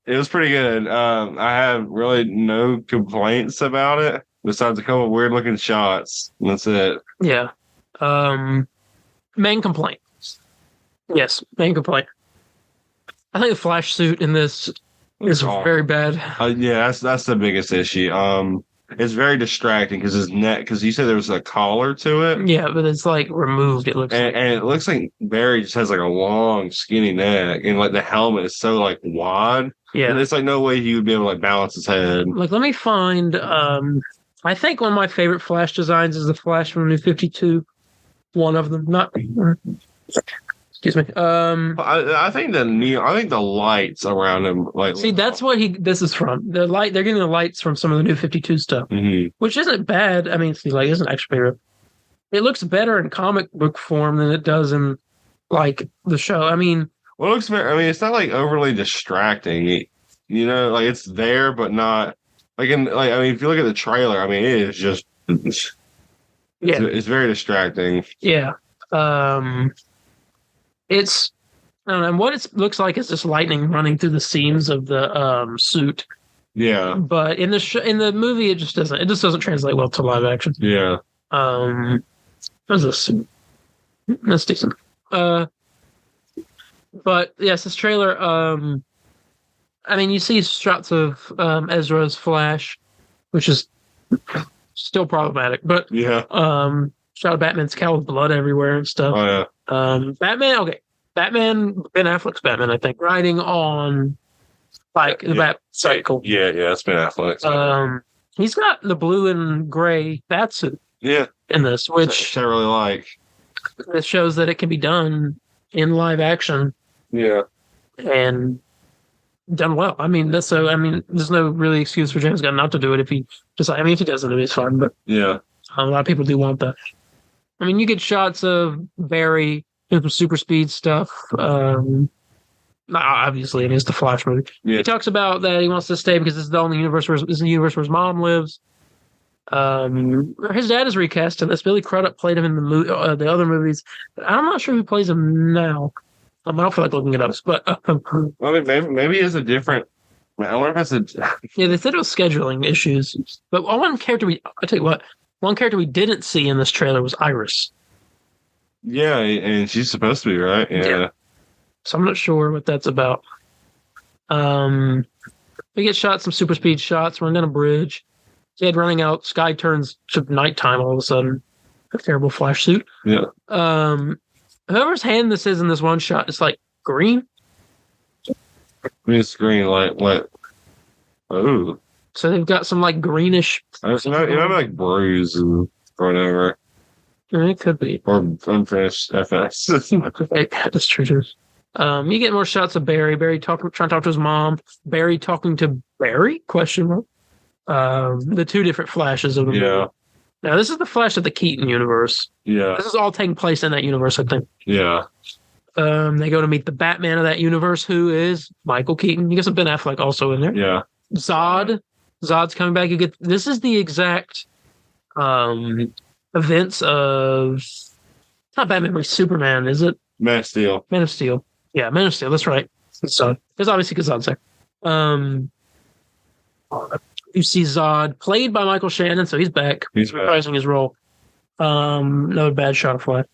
[SPEAKER 2] It was pretty good. I have really no complaints about it besides a couple of weird looking shots. That's it.
[SPEAKER 1] Yeah. Main complaint. Yes, main complaint. I think the Flash suit in this is very bad.
[SPEAKER 2] Yeah, that's the biggest issue. It's very distracting because his neck. Because you said there was a collar to it.
[SPEAKER 1] Yeah, but it's like removed. It looks
[SPEAKER 2] and it looks like Barry just has like a long, skinny neck, and like the helmet is so like wide.
[SPEAKER 1] Yeah,
[SPEAKER 2] and it's like no way he would be able to like balance his head.
[SPEAKER 1] Like, let me find. I think one of my favorite Flash designs is the Flash from New 52. One of them, not. Excuse me.
[SPEAKER 2] I think the lights around him, like,
[SPEAKER 1] see, that's what this is from. The light, they're getting the lights from some of the New 52 stuff, which isn't bad. I mean, see, like, isn't actually favorite. It looks better in comic book form than it does in like the show. I mean,
[SPEAKER 2] well, it looks very. I mean, it's not like overly distracting. You know, like it's there, but not like in like. I mean, if you look at the trailer, I mean, it is just. It's very distracting.
[SPEAKER 1] Yeah. It's I don't know, and what it looks like is just lightning running through the seams of the suit.
[SPEAKER 2] Yeah.
[SPEAKER 1] But in the movie, it just doesn't translate well to live action.
[SPEAKER 2] Yeah.
[SPEAKER 1] What's this suit? That's decent. But yes, this trailer. I mean, you see shots of Ezra's Flash, which is still problematic, but
[SPEAKER 2] yeah.
[SPEAKER 1] Shot of Batman's cowl with blood everywhere and stuff.
[SPEAKER 2] Oh yeah.
[SPEAKER 1] Batman, Ben Affleck's Batman, I think, riding on like the Bat cycle.
[SPEAKER 2] Yeah, it's Ben Affleck.
[SPEAKER 1] He's got the blue and gray bat suit.
[SPEAKER 2] Yeah.
[SPEAKER 1] In this, which
[SPEAKER 2] I really like.
[SPEAKER 1] It shows that it can be done in live action.
[SPEAKER 2] Yeah.
[SPEAKER 1] And done well. I mean, there's no really excuse for James Gunn not to do it if he decides. I mean, if he doesn't, it's fine. But
[SPEAKER 2] yeah,
[SPEAKER 1] a lot of people do want that. I mean, you get shots of Barry doing some super speed stuff. Obviously, I mean, it's the Flash movie. Yeah. He talks about that he wants to stay because this is the only universe where his mom lives. His dad is recast, and this Billy Crudup played him in the other movies. I'm not sure who plays him now. I don't feel like looking it up, but
[SPEAKER 2] well, I mean, maybe it's a different. I wonder if it's a.
[SPEAKER 1] Yeah, they said it was scheduling issues. But one character one character we didn't see in this trailer was Iris.
[SPEAKER 2] Yeah, and she's supposed to be, right? Yeah.
[SPEAKER 1] So I'm not sure what that's about. We get some super speed shots, running down a bridge. Kid running out, sky turns to nighttime all of a sudden. A terrible Flash suit.
[SPEAKER 2] Yeah.
[SPEAKER 1] Whoever's hand this is in this one shot, it's like green.
[SPEAKER 2] It's green, like, ooh.
[SPEAKER 1] So they've got some like greenish.
[SPEAKER 2] It might be like bruise or whatever.
[SPEAKER 1] It could be.
[SPEAKER 2] Or unfinished FX.
[SPEAKER 1] That's true too. You get more shots of Barry. Barry trying to talk to his mom. Barry talking to Barry? Question mark. The two different flashes of the movie. Now this is the Flash of the Keaton universe.
[SPEAKER 2] Yeah.
[SPEAKER 1] This is all taking place in that universe, I think.
[SPEAKER 2] Yeah.
[SPEAKER 1] They go to meet the Batman of that universe, who is Michael Keaton. You get some Ben Affleck also in there.
[SPEAKER 2] Yeah.
[SPEAKER 1] Zod's coming back. You get this is the exact events of it's not Batman, but Superman, is it?
[SPEAKER 2] Man of Steel.
[SPEAKER 1] Man of Steel. Yeah, Man of Steel. That's right. So there's obviously because Zod's there. You see Zod played by Michael Shannon, so he's back.
[SPEAKER 2] He's back.
[SPEAKER 1] Reprising his role. Another bad shot of Flash.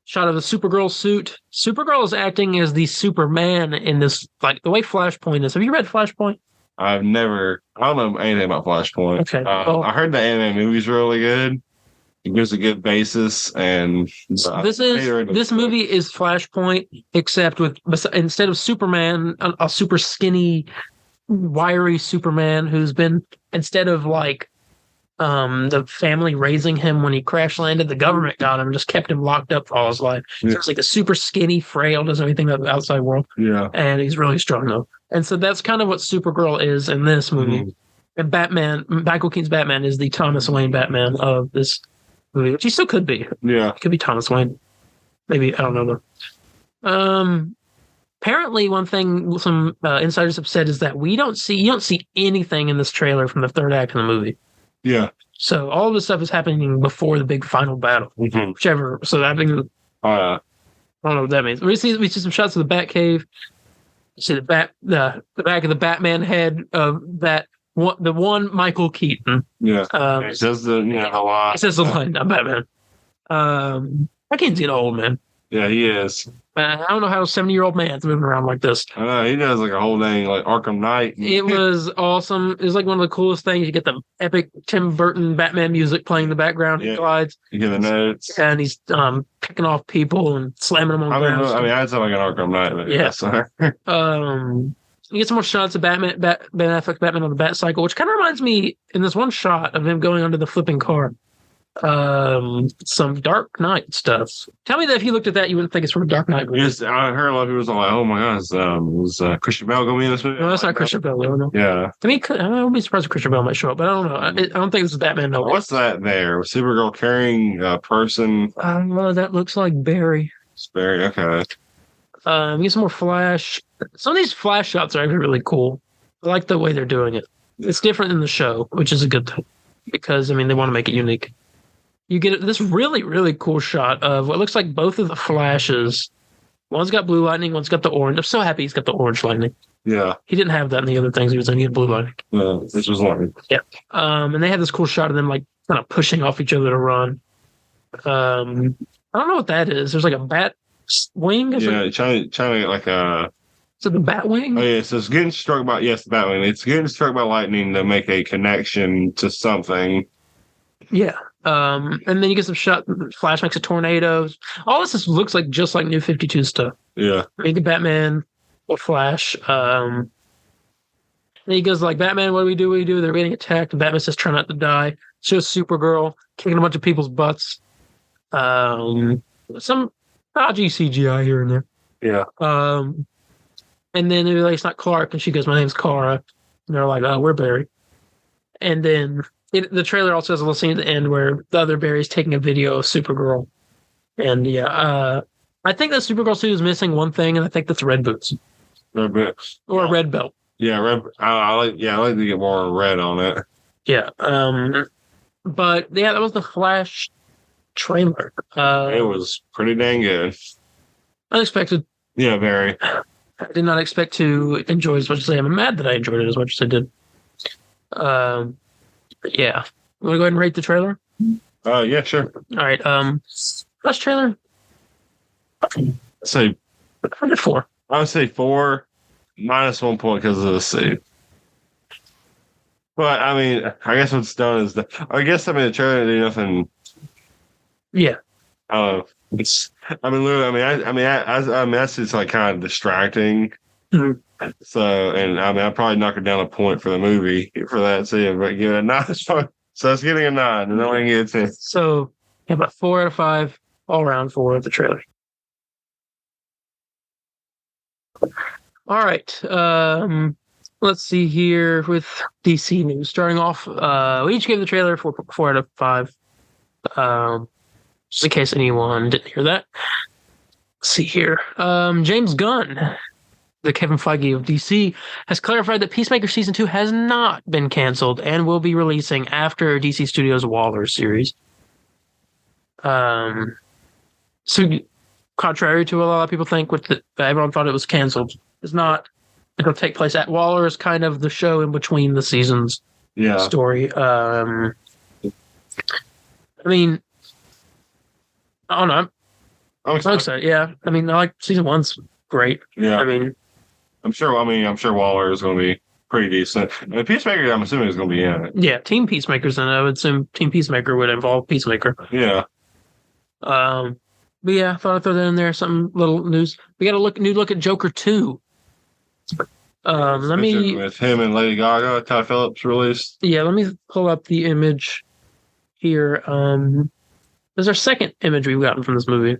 [SPEAKER 1] Shot of the Supergirl suit. Supergirl is acting as the Superman in this, like the way Flashpoint is. Have you read Flashpoint?
[SPEAKER 2] I don't know anything about Flashpoint.
[SPEAKER 1] Okay.
[SPEAKER 2] I heard the anime movie's really good. It gives a good basis, and
[SPEAKER 1] this movie is Flashpoint, except with instead of Superman, a super skinny, wiry Superman who's been instead of like the family raising him when he crash landed, the government got him and just kept him locked up for all his life. So it's like a super skinny, frail, doesn't know anything about the outside world.
[SPEAKER 2] Yeah, and
[SPEAKER 1] he's really strong though. And so that's kind of what Supergirl is in this movie. Mm-hmm. And Batman, Michael Keaton's Batman, is the Thomas Wayne Batman of this movie, which he still could be.
[SPEAKER 2] Yeah.
[SPEAKER 1] He could be Thomas Wayne. Maybe, I don't know though. Apparently one thing some insiders have said is that you don't see anything in this trailer from the third act of the movie.
[SPEAKER 2] Yeah.
[SPEAKER 1] So all of this stuff is happening before the big final battle. Mm-hmm. Whichever. So that means I don't know what that means. We see some shots of the Batcave. You see the back of the Batman head of that the one Michael Keaton.
[SPEAKER 2] Yeah. It says the line.
[SPEAKER 1] It says the line, not Batman. I can't see an old man.
[SPEAKER 2] Yeah, he is.
[SPEAKER 1] I don't know how a 70-year-old man's moving around like this.
[SPEAKER 2] I know, he does like a whole thing, like Arkham Knight.
[SPEAKER 1] It was awesome. It was like one of the coolest things. You get the epic Tim Burton Batman music playing in the background. He glides.
[SPEAKER 2] You hear the notes.
[SPEAKER 1] And he's picking off people and slamming them on the ground.
[SPEAKER 2] I'd say like an Arkham Knight. But
[SPEAKER 1] you get some more shots of Ben Affleck's Batman on the Bat Cycle, which kind of reminds me in this one shot of him going under the flipping car. Some Dark Knight stuff. Tell me that if you looked at that, you wouldn't think it's from a Dark Knight movie.
[SPEAKER 2] Yes, I heard a lot of people like, "Oh my God, was Christian Bale going to be in this movie?"
[SPEAKER 1] No, that's not Christian Bale. No.
[SPEAKER 2] Yeah,
[SPEAKER 1] I mean, I would be surprised if Christian Bale might show up, but I don't know. I don't think this is Batman. No.
[SPEAKER 2] What's that there? Was Supergirl carrying a person?
[SPEAKER 1] That looks like Barry.
[SPEAKER 2] It's Barry. Okay.
[SPEAKER 1] Get some more Flash. Some of these Flash shots are actually really cool. I like the way they're doing it. It's different than the show, which is a good thing because they want to make it unique. You get this really, really cool shot of what looks like both of the Flashes. One's got blue lightning, one's got the orange. I'm so happy he's got the orange lightning.
[SPEAKER 2] Yeah.
[SPEAKER 1] He didn't have that in the other things he was in. He had blue lightning.
[SPEAKER 2] No, this was lightning.
[SPEAKER 1] Yeah. And they had this cool shot of them like kind of pushing off each other to run. I don't know what that is. There's like a bat wing.
[SPEAKER 2] Trying to get like a...
[SPEAKER 1] Is it the bat wing?
[SPEAKER 2] Oh, yeah. So it's getting struck by... Yes, the bat wing. It's getting struck by lightning to make a connection to something.
[SPEAKER 1] Yeah. And then you get some shot. Flash makes a tornado. All this looks like just like New 52 stuff.
[SPEAKER 2] Yeah.
[SPEAKER 1] You get Batman or Flash. Then he goes like, Batman, what do we do? What do we do? They're getting attacked. And Batman says, try not to die. Shows Supergirl kicking a bunch of people's butts. Some dodgy CGI here and there.
[SPEAKER 2] Yeah.
[SPEAKER 1] And then they're like, it's not Clark. And she goes, my name's Kara. And they're like, oh, we're Barry. And then the trailer also has a little scene at the end where the other Barry's taking a video of Supergirl. And I think that Supergirl suit is missing one thing, and I think that's red boots.
[SPEAKER 2] Red boots.
[SPEAKER 1] Or a red belt.
[SPEAKER 2] Yeah, red. I like to get more red on it.
[SPEAKER 1] Yeah. But yeah, that was the Flash trailer.
[SPEAKER 2] It was pretty dang good.
[SPEAKER 1] Unexpected.
[SPEAKER 2] Yeah, very.
[SPEAKER 1] I did not expect to enjoy it as much as I am. I'm mad that I enjoyed it as much as I did. Yeah. You want to go ahead and rate the trailer?
[SPEAKER 2] Yeah, sure.
[SPEAKER 1] All right. Last trailer?
[SPEAKER 2] Say
[SPEAKER 1] 4.
[SPEAKER 2] I would say 4 minus 1 point because of the suit. But I mean, I guess what's done is the trailer did nothing.
[SPEAKER 1] Yeah.
[SPEAKER 2] That's just like kind of distracting.
[SPEAKER 1] Mhm.
[SPEAKER 2] So, and I mean, I'd probably knock her down a point for the movie for that too, but give it a 9. So it's getting a 9, and then we can get a 10.
[SPEAKER 1] So, yeah, about 4 out of 5, all around 4 of the trailer. All right. Let's see here with DC news. Starting off, we each gave the trailer 4 out of 5. Just in case anyone didn't hear that. Let's see here. James Gunn, the Kevin Feige of DC, has clarified that Peacemaker Season 2 has not been canceled and will be releasing after DC Studios' Waller series. So contrary to what a lot of people think, everyone thought it was canceled. It's not. It'll take place at Waller is kind of the show in between the seasons story. I mean, I don't know. I'm excited. Yeah. I mean, I like season 1's great.
[SPEAKER 2] Yeah.
[SPEAKER 1] I mean,
[SPEAKER 2] I'm sure Waller is going to be pretty decent. I mean, Peacemaker, I'm assuming is going to be in it.
[SPEAKER 1] Yeah, Team Peacemaker's in it. I would assume Team Peacemaker would involve Peacemaker.
[SPEAKER 2] Yeah.
[SPEAKER 1] But yeah, I thought I'd throw that in there. Some little news. We got a new look at Joker 2. Let me
[SPEAKER 2] with him and Lady Gaga, Todd Phillips released.
[SPEAKER 1] Yeah, let me pull up the image here. There's our second image we've gotten from this movie.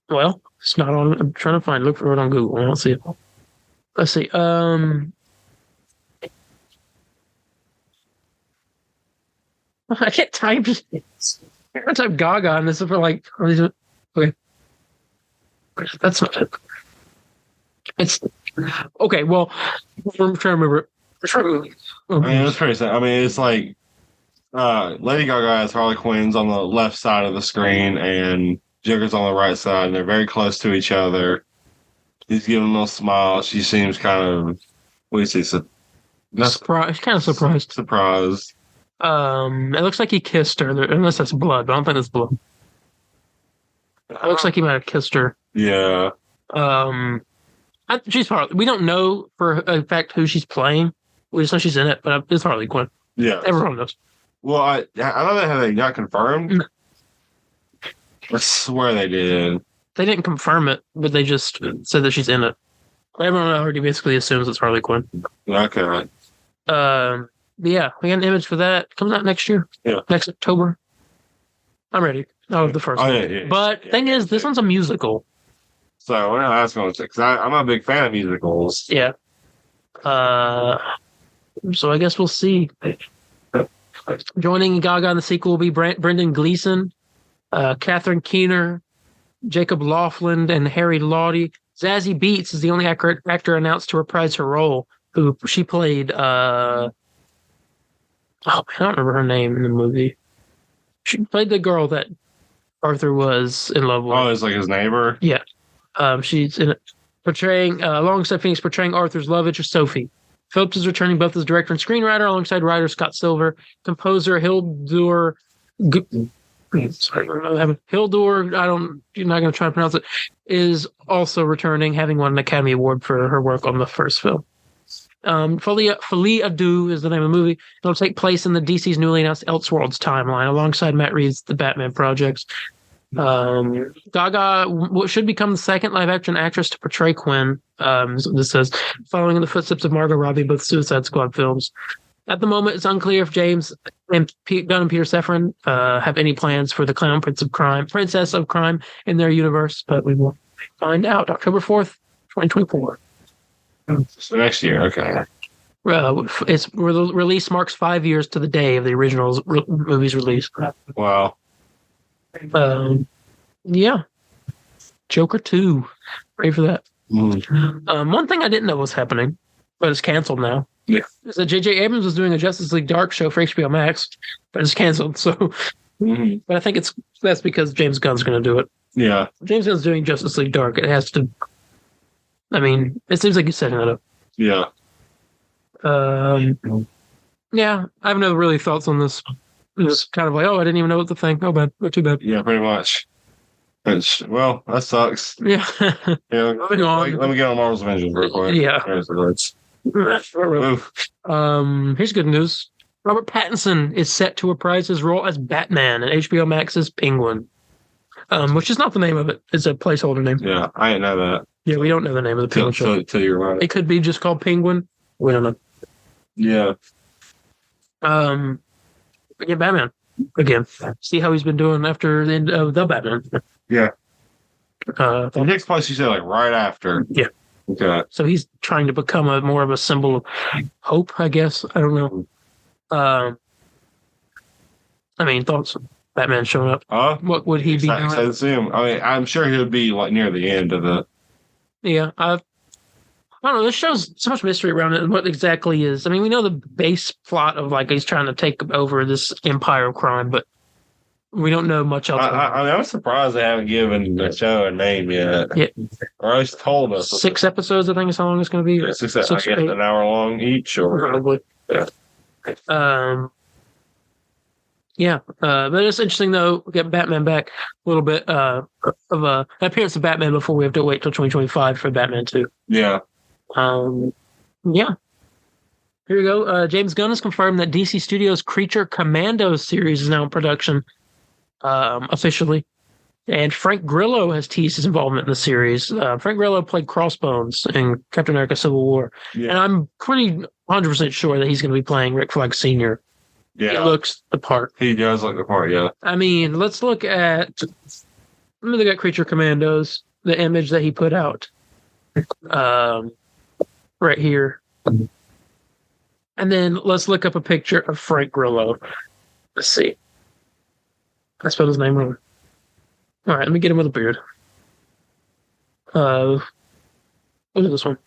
[SPEAKER 1] Well, it's not on. I'm trying to look for it on Google. I don't see it. Let's see. I can't type. I can't type Gaga, and this is for like. Okay, that's not it. It's okay. Well, I'm trying to remember.
[SPEAKER 2] I mean, it's pretty sad. I mean, it's like Lady Gaga has Harley Quinn's on the left side of the screen, and Joker's on the right side, and they're very close to each other. He's giving a little smile. She seems kind of, what do you say?
[SPEAKER 1] Surprised. Kind of surprised.
[SPEAKER 2] Surprised.
[SPEAKER 1] It looks like he kissed her, unless that's blood, but I don't think that's blood. It looks like he might have kissed her.
[SPEAKER 2] Yeah.
[SPEAKER 1] She's Harley. We don't know for a fact who she's playing. We just know she's in it, but it's Harley Quinn.
[SPEAKER 2] Yeah.
[SPEAKER 1] Everyone knows.
[SPEAKER 2] Well, I don't know how they got confirmed.
[SPEAKER 1] No.
[SPEAKER 2] I swear they did.
[SPEAKER 1] They didn't confirm it, but they just said that she's in it. Everyone already basically assumes it's Harley Quinn.
[SPEAKER 2] Okay.
[SPEAKER 1] But yeah, we got an image for that. Comes out next year.
[SPEAKER 2] Yeah.
[SPEAKER 1] Next October. I'm ready. I love the first one.
[SPEAKER 2] Yeah.
[SPEAKER 1] But thing is, this one's a musical.
[SPEAKER 2] So I wonder how that's going to, because I'm a big fan of musicals.
[SPEAKER 1] Yeah. So I guess we'll see. Joining Gaga in the sequel will be Brendan Gleeson, Catherine Keener, Jacob Laughlin, and Harry Lawdy. Zazie Beetz is the only actor announced to reprise her role, who she played. I don't remember her name in the movie. She played the girl that Arthur was in love with.
[SPEAKER 2] Oh, it's like his neighbor?
[SPEAKER 1] Yeah. She's in it, portraying alongside Phoenix, portraying Arthur's love interest Sophie. Phillips is returning both as director and screenwriter alongside writer Scott Silver, composer Hildur. Hildur. You're not going to try to pronounce it. Is also returning, having won an Academy Award for her work on the first film. Folie à Deux is the name of the movie. It'll take place in the DC's newly announced Elseworlds timeline, alongside Matt Reeves' The Batman projects. Gaga should become the second live-action actress to portray Quinn. This says, following in the footsteps of Margot Robbie, both Suicide Squad films. At the moment, it's unclear if James and Gunn and Peter Safran have any plans for the Clown Princess of Crime in their universe, but we will find out October 4th, 2024.
[SPEAKER 2] So next year, okay.
[SPEAKER 1] The release marks 5 years to the day of the original movie's release.
[SPEAKER 2] Wow.
[SPEAKER 1] Yeah. Joker 2. Ready for that. One thing I didn't know was happening, but it's canceled now.
[SPEAKER 2] Yeah.
[SPEAKER 1] Is that J.J. Abrams was doing a Justice League Dark show for HBO Max, but it's canceled. So, but I think that's because James Gunn's going to do it.
[SPEAKER 2] Yeah.
[SPEAKER 1] James Gunn's doing Justice League Dark. It has to. I mean, it seems like he's setting it up.
[SPEAKER 2] Yeah.
[SPEAKER 1] Yeah, I have no really thoughts on this. It's kind of like, I didn't even know what to think. Oh, bad. Not too bad.
[SPEAKER 2] Yeah, pretty much. Well, that sucks.
[SPEAKER 1] Yeah.
[SPEAKER 2] Yeah. Let me get on Marvel's Avengers real quick.
[SPEAKER 1] Yeah. Here's good news. Robert Pattinson is set to reprise his role as Batman in HBO Max's Penguin, which is not the name of it. It's a placeholder name.
[SPEAKER 2] Yeah, I didn't know that.
[SPEAKER 1] Yeah, we don't know the name of the Penguin show.
[SPEAKER 2] Till you're right.
[SPEAKER 1] It could be just called Penguin. We don't know.
[SPEAKER 2] Yeah.
[SPEAKER 1] Yeah, Batman again. See how he's been doing after the end of the Batman.
[SPEAKER 2] Yeah.
[SPEAKER 1] The
[SPEAKER 2] next place you said like right after.
[SPEAKER 1] Yeah.
[SPEAKER 2] Okay.
[SPEAKER 1] So he's trying to become more of a symbol of hope, I guess. I don't know. I mean, thoughts? Batman showing up. What would he be doing?
[SPEAKER 2] To see him. I mean, I'm sure he would be like near the end of the.
[SPEAKER 1] Yeah, I don't know. This shows so much mystery around it and what exactly is. I mean, we know the base plot of like he's trying to take over this empire of crime, but we don't know much else.
[SPEAKER 2] I'm surprised they haven't given the show a name yet.
[SPEAKER 1] Yeah,
[SPEAKER 2] or at least told us.
[SPEAKER 1] 6 episodes, I think, is how long it's going to be.
[SPEAKER 2] Yeah, six I guess an hour long each, or
[SPEAKER 1] probably.
[SPEAKER 2] Yeah.
[SPEAKER 1] Yeah, but it's interesting though. We get Batman back a little bit of an appearance of Batman before we have to wait till 2025 for Batman 2.
[SPEAKER 2] Yeah.
[SPEAKER 1] Yeah. Here we go. James Gunn has confirmed that DC Studios' Creature Commandos series is now in production officially. And Frank Grillo has teased his involvement in the series. Frank Grillo played Crossbones in Captain America Civil War. Yeah. And I'm pretty 100% sure that he's going to be playing Rick Flag Sr. Yeah. He looks the part.
[SPEAKER 2] He does look the part, yeah.
[SPEAKER 1] I mean, let's look at Creature Commandos, the image that he put out. Right here. And then let's look up a picture of Frank Grillo. Let's see. I spelled his name wrong. All right, let me get him with a beard. Look at this one.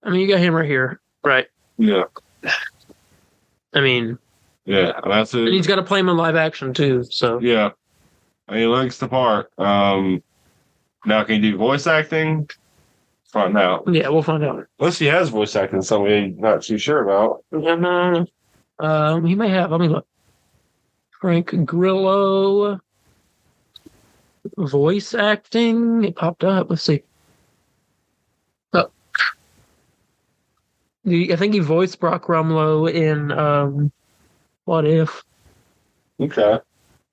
[SPEAKER 1] I mean, you got him right here, right?
[SPEAKER 2] Yeah.
[SPEAKER 1] I mean,
[SPEAKER 2] yeah, that's it.
[SPEAKER 1] And he's got to play him in live action too. So
[SPEAKER 2] yeah, he looks the part. Now, can he do voice acting? Find out.
[SPEAKER 1] Yeah, we'll find out.
[SPEAKER 2] Unless he has voice acting, something I'm not too sure about.
[SPEAKER 1] Yeah, no. He may have. Let me look. Frank Grillo voice acting. It popped up. Let's see. Oh. I think he voiced Brock Rumlow in What If?
[SPEAKER 2] Okay.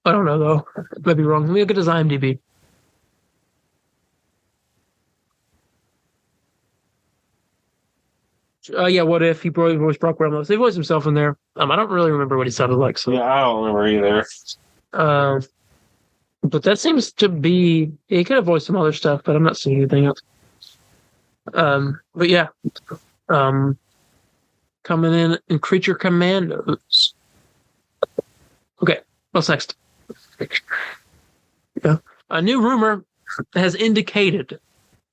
[SPEAKER 1] I don't know though. Might be wrong. Let me look at his IMDb. Yeah, What If? He voiced Brock Rumlow. So he voiced himself in there. I don't really remember what he sounded like. So
[SPEAKER 2] yeah, I don't remember either.
[SPEAKER 1] But that seems to be. He could have voiced some other stuff, but I'm not seeing anything else. But yeah. Coming in Creature Commandos. Okay, what's next? Yeah. A new rumor has indicated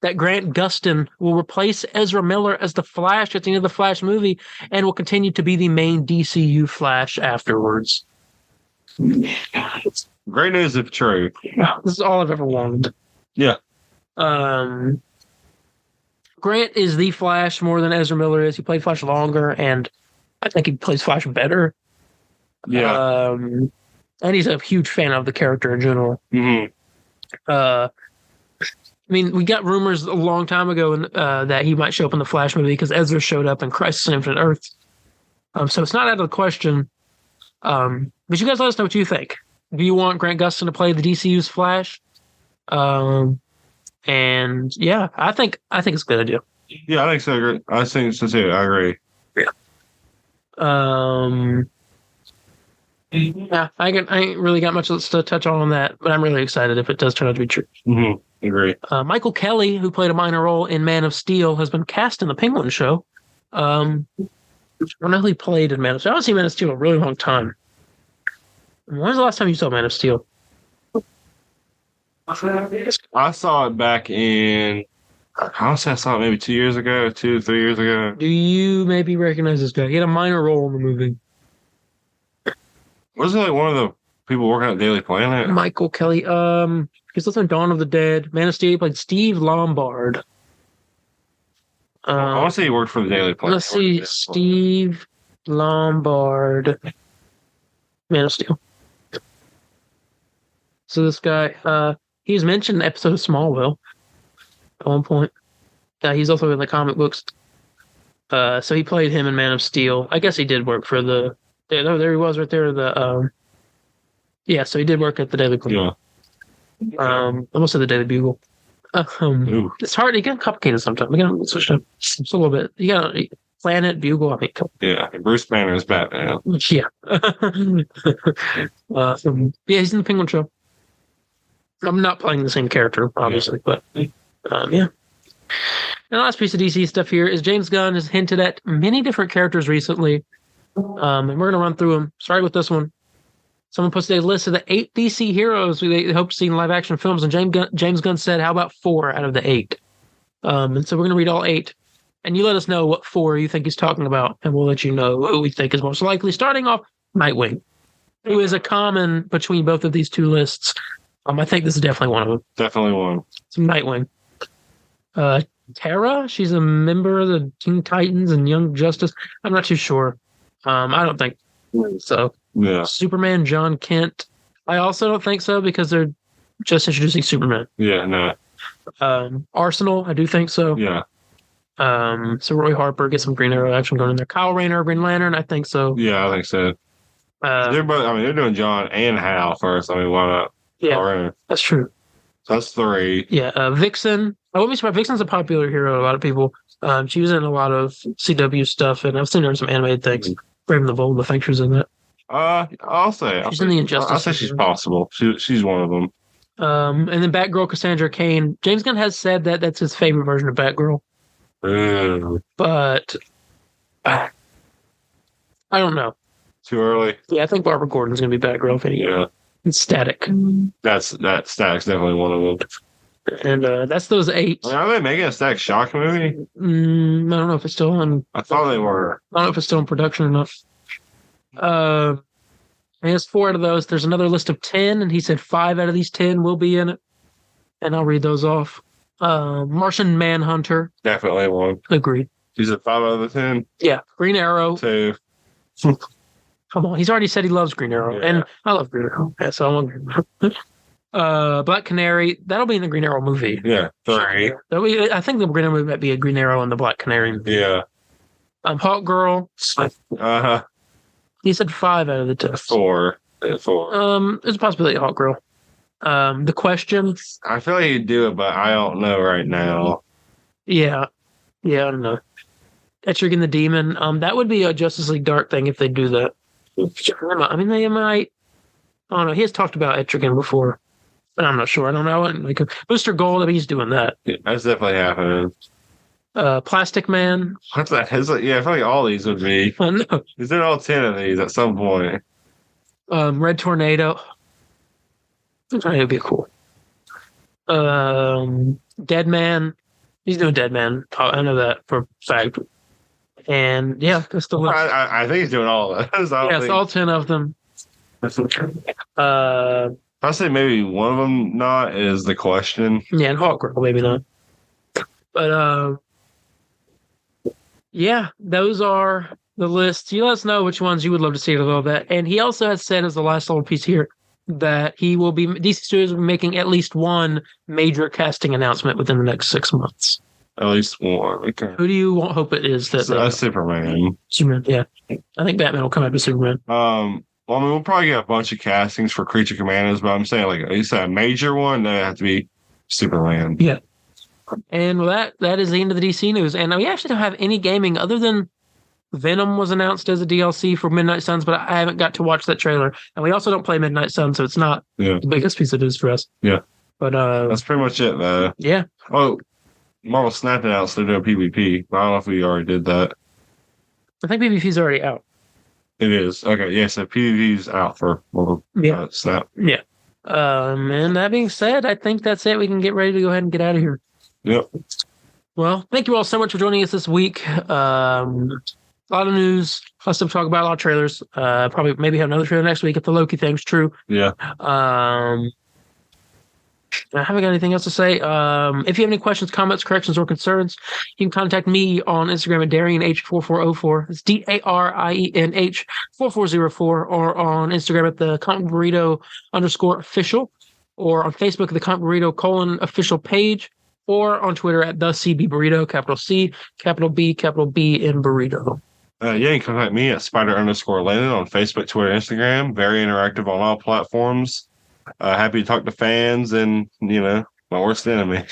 [SPEAKER 1] that Grant Gustin will replace Ezra Miller as the Flash at the end of the Flash movie and will continue to be the main DCU Flash afterwards.
[SPEAKER 2] Great news if true.
[SPEAKER 1] This is all I've ever wanted.
[SPEAKER 2] Yeah.
[SPEAKER 1] Grant is the Flash more than Ezra Miller is. He played Flash longer, and I think he plays Flash better.
[SPEAKER 2] Yeah.
[SPEAKER 1] And he's a huge fan of the character in general.
[SPEAKER 2] Mm-hmm.
[SPEAKER 1] I mean, we got rumors a long time ago that he might show up in the Flash movie because Ezra showed up in Crisis on Infinite Earths. So it's not out of the question. But you guys let us know what you think. Do you want Grant Gustin to play the DCU's Flash? And yeah, I think it's a good idea.
[SPEAKER 2] Yeah, I think so. I think so too. I agree.
[SPEAKER 1] Yeah. Yeah, I ain't really got much to touch on that, but I'm really excited if it does turn out to be true.
[SPEAKER 2] Mm-hmm. Agree.
[SPEAKER 1] Michael Kelly, who played a minor role in Man of Steel, has been cast in the Penguin show. I don't know who he played in Man of Steel. I haven't seen Man of Steel in a really long time. When was the last time you saw Man of Steel?
[SPEAKER 2] I saw it back in. I saw it maybe 2 years ago, 2 or 3 years ago.
[SPEAKER 1] Do you maybe recognize this guy? He had a minor role in the movie.
[SPEAKER 2] Wasn't he like one of the people working at Daily Planet?
[SPEAKER 1] Michael Kelly. He's also in Dawn of the Dead. Man of Steel, he played Steve Lombard.
[SPEAKER 2] I want to say he worked for the Daily Planet.
[SPEAKER 1] Let's see, Steve Lombard. Man of Steel. So this guy, he was mentioned in an episode of Smallville at one point. He's also in the comic books. So he played him in Man of Steel. I guess he did work for the. There he was right there. So he did work at the Daily Planet.
[SPEAKER 2] Yeah.
[SPEAKER 1] Almost at the Daily Bugle.
[SPEAKER 2] Ooh.
[SPEAKER 1] It's hard. It gets complicated sometimes. We gotta switch it up just a little bit. You gotta Planet Bugle. I mean,
[SPEAKER 2] Yeah, Bruce Banner is Batman.
[SPEAKER 1] yeah. Yeah, he's in the Penguin Show. I'm not playing the same character, obviously, but yeah. And the last piece of DC stuff here is James Gunn has hinted at many different characters recently, and we're gonna run through them. Starting with this one. Someone posted a list of the 8 DC heroes they hope to see in live action films, and James Gunn said, "How about 4 out of the 8?" And so we're gonna read all 8. And you let us know what 4 you think he's talking about, and we'll let you know who we think is most likely. Starting off, Nightwing, who is a common between both of these two lists. I think this is definitely one of them.
[SPEAKER 2] Definitely one.
[SPEAKER 1] It's Nightwing. Terra, she's a member of the Teen Titans and Young Justice. I'm not too sure. I don't think so.
[SPEAKER 2] Yeah.
[SPEAKER 1] Superman, John Kent. I also don't think so because they're just introducing Superman.
[SPEAKER 2] Yeah, no.
[SPEAKER 1] Arsenal, I do think so.
[SPEAKER 2] Yeah.
[SPEAKER 1] So Roy Harper gets some Green Arrow action going in there. Kyle Rayner, Green Lantern, I think so.
[SPEAKER 2] Yeah, I think so. They're both. I mean, they're doing John and Hal first. I mean, why not?
[SPEAKER 1] Yeah, that's true.
[SPEAKER 2] So that's 3.
[SPEAKER 1] Yeah, Vixen. I wouldn't be surprised. Vixen's a popular hero. A lot of people. She was in a lot of CW stuff, and I've seen her in some animated things. Raven the Bold, I think she was in that.
[SPEAKER 2] I'll say
[SPEAKER 1] she's in the Injustice.
[SPEAKER 2] I'll say she's possible. She's one of them.
[SPEAKER 1] And then Batgirl, Cassandra Cain. James Gunn has said that that's his favorite version of Batgirl. But I don't know.
[SPEAKER 2] Too early.
[SPEAKER 1] Yeah, I think Barbara Gordon's gonna be Batgirl.
[SPEAKER 2] Yeah.
[SPEAKER 1] And Static.
[SPEAKER 2] That Static's definitely one of them.
[SPEAKER 1] And that's those 8.
[SPEAKER 2] I mean, are they making a Static Shock movie?
[SPEAKER 1] I don't know if it's still on.
[SPEAKER 2] I thought they were.
[SPEAKER 1] I don't know if it's still in production or not. I guess 4 out of those. There's another list of 10, and he said 5 out of these 10 will be in it. And I'll read those off. Martian Manhunter.
[SPEAKER 2] Definitely one.
[SPEAKER 1] Agreed.
[SPEAKER 2] He's at 5 out of the 10.
[SPEAKER 1] Yeah. Green Arrow.
[SPEAKER 2] 2.
[SPEAKER 1] Come on. He's already said he loves Green Arrow. Yeah. And I love Green Arrow. Yeah, so I want Green Arrow. Black Canary. That'll be in the Green Arrow movie.
[SPEAKER 2] Yeah. 3.
[SPEAKER 1] I think the Green Arrow movie might be a Green Arrow and the Black Canary movie.
[SPEAKER 2] Yeah.
[SPEAKER 1] Hawk Girl.
[SPEAKER 2] Uh-huh.
[SPEAKER 1] He said 5 out of the 10.
[SPEAKER 2] 4. 4.
[SPEAKER 1] There's a possibility of Hawk Girl. The Question.
[SPEAKER 2] I feel like you'd do it, but I don't know right now.
[SPEAKER 1] Yeah, I don't know. Etrigan the Demon. That would be a Justice League Dark thing if they do that. I mean, they might. I don't know. He has talked about Etrigan before, but I'm not sure. I don't know. Like Booster Gold. I mean, he's doing that.
[SPEAKER 2] Yeah, that's definitely happening.
[SPEAKER 1] Plastic Man.
[SPEAKER 2] What's that? Yeah, I feel like all these would be.
[SPEAKER 1] I know.
[SPEAKER 2] He's in all 10 of these at some point.
[SPEAKER 1] Red Tornado. It would be cool. Dead Man. He's doing Dead Man. I know that for a fact. And yeah, that's the list.
[SPEAKER 2] I think he's doing all of those.
[SPEAKER 1] It's all 10 of them.
[SPEAKER 2] I'll say maybe one of them not is The Question.
[SPEAKER 1] Yeah, and Hawk Girl, maybe not. But yeah, those are the lists. You let us know which ones you would love to see out of all that. And he also has said as the last little piece here that DC Studios will be making at least one major casting announcement within the next 6 months.
[SPEAKER 2] At least one. Okay.
[SPEAKER 1] Who do you hope it is?
[SPEAKER 2] Superman.
[SPEAKER 1] Superman, yeah. I think Batman will come after Superman.
[SPEAKER 2] Well, I mean, we'll probably get a bunch of castings for Creature Commandos, but I'm saying, like, you said a major one, that have to be Superman.
[SPEAKER 1] Yeah. And well, that is the end of the DC news. And we actually don't have any gaming other than Venom was announced as a DLC for Midnight Suns, but I haven't got to watch that trailer. And we also don't play Midnight Suns, so it's not the biggest piece of news for us.
[SPEAKER 2] Yeah.
[SPEAKER 1] But
[SPEAKER 2] that's pretty much it, though.
[SPEAKER 1] Yeah.
[SPEAKER 2] Oh, Marvel Snap announced they're doing PvP. I don't know if we already did that.
[SPEAKER 1] I think PvP's already out.
[SPEAKER 2] It is. Okay, yeah, so PvP's out for Marvel Snap.
[SPEAKER 1] Yeah. And that being said, I think that's it. We can get ready to go ahead and get out of here.
[SPEAKER 2] Yep.
[SPEAKER 1] Well, thank you all so much for joining us this week. A lot of news, a lot of stuff to talk about, a lot of trailers. Probably maybe have another trailer next week if the Loki thing's true.
[SPEAKER 2] Yeah.
[SPEAKER 1] I haven't got anything else to say. If you have any questions, comments, corrections, or concerns, you can contact me on Instagram at DarienH4404. It's DARIENH4404, or on Instagram at the Comic Burrito _official, or on Facebook at the Comic Burrito _official page, or on Twitter at the CB Burrito, capital C, capital B in Burrito.
[SPEAKER 2] You can contact me at Spider_Landon on Facebook, Twitter, Instagram. Very interactive on all platforms. Happy to talk to fans and, my worst enemy.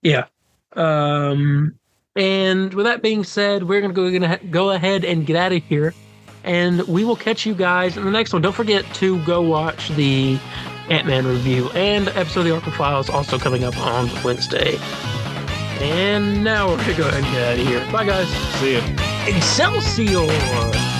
[SPEAKER 1] Yeah. And with that being said, we're gonna go ahead and get out of here, and we will catch you guys in the next one. Don't forget to go watch the Ant-Man review and the episode of the Arkham Files also coming up on Wednesday. And now we're gonna go ahead and get out of here. Bye, guys.
[SPEAKER 2] See ya.
[SPEAKER 1] Excelsior!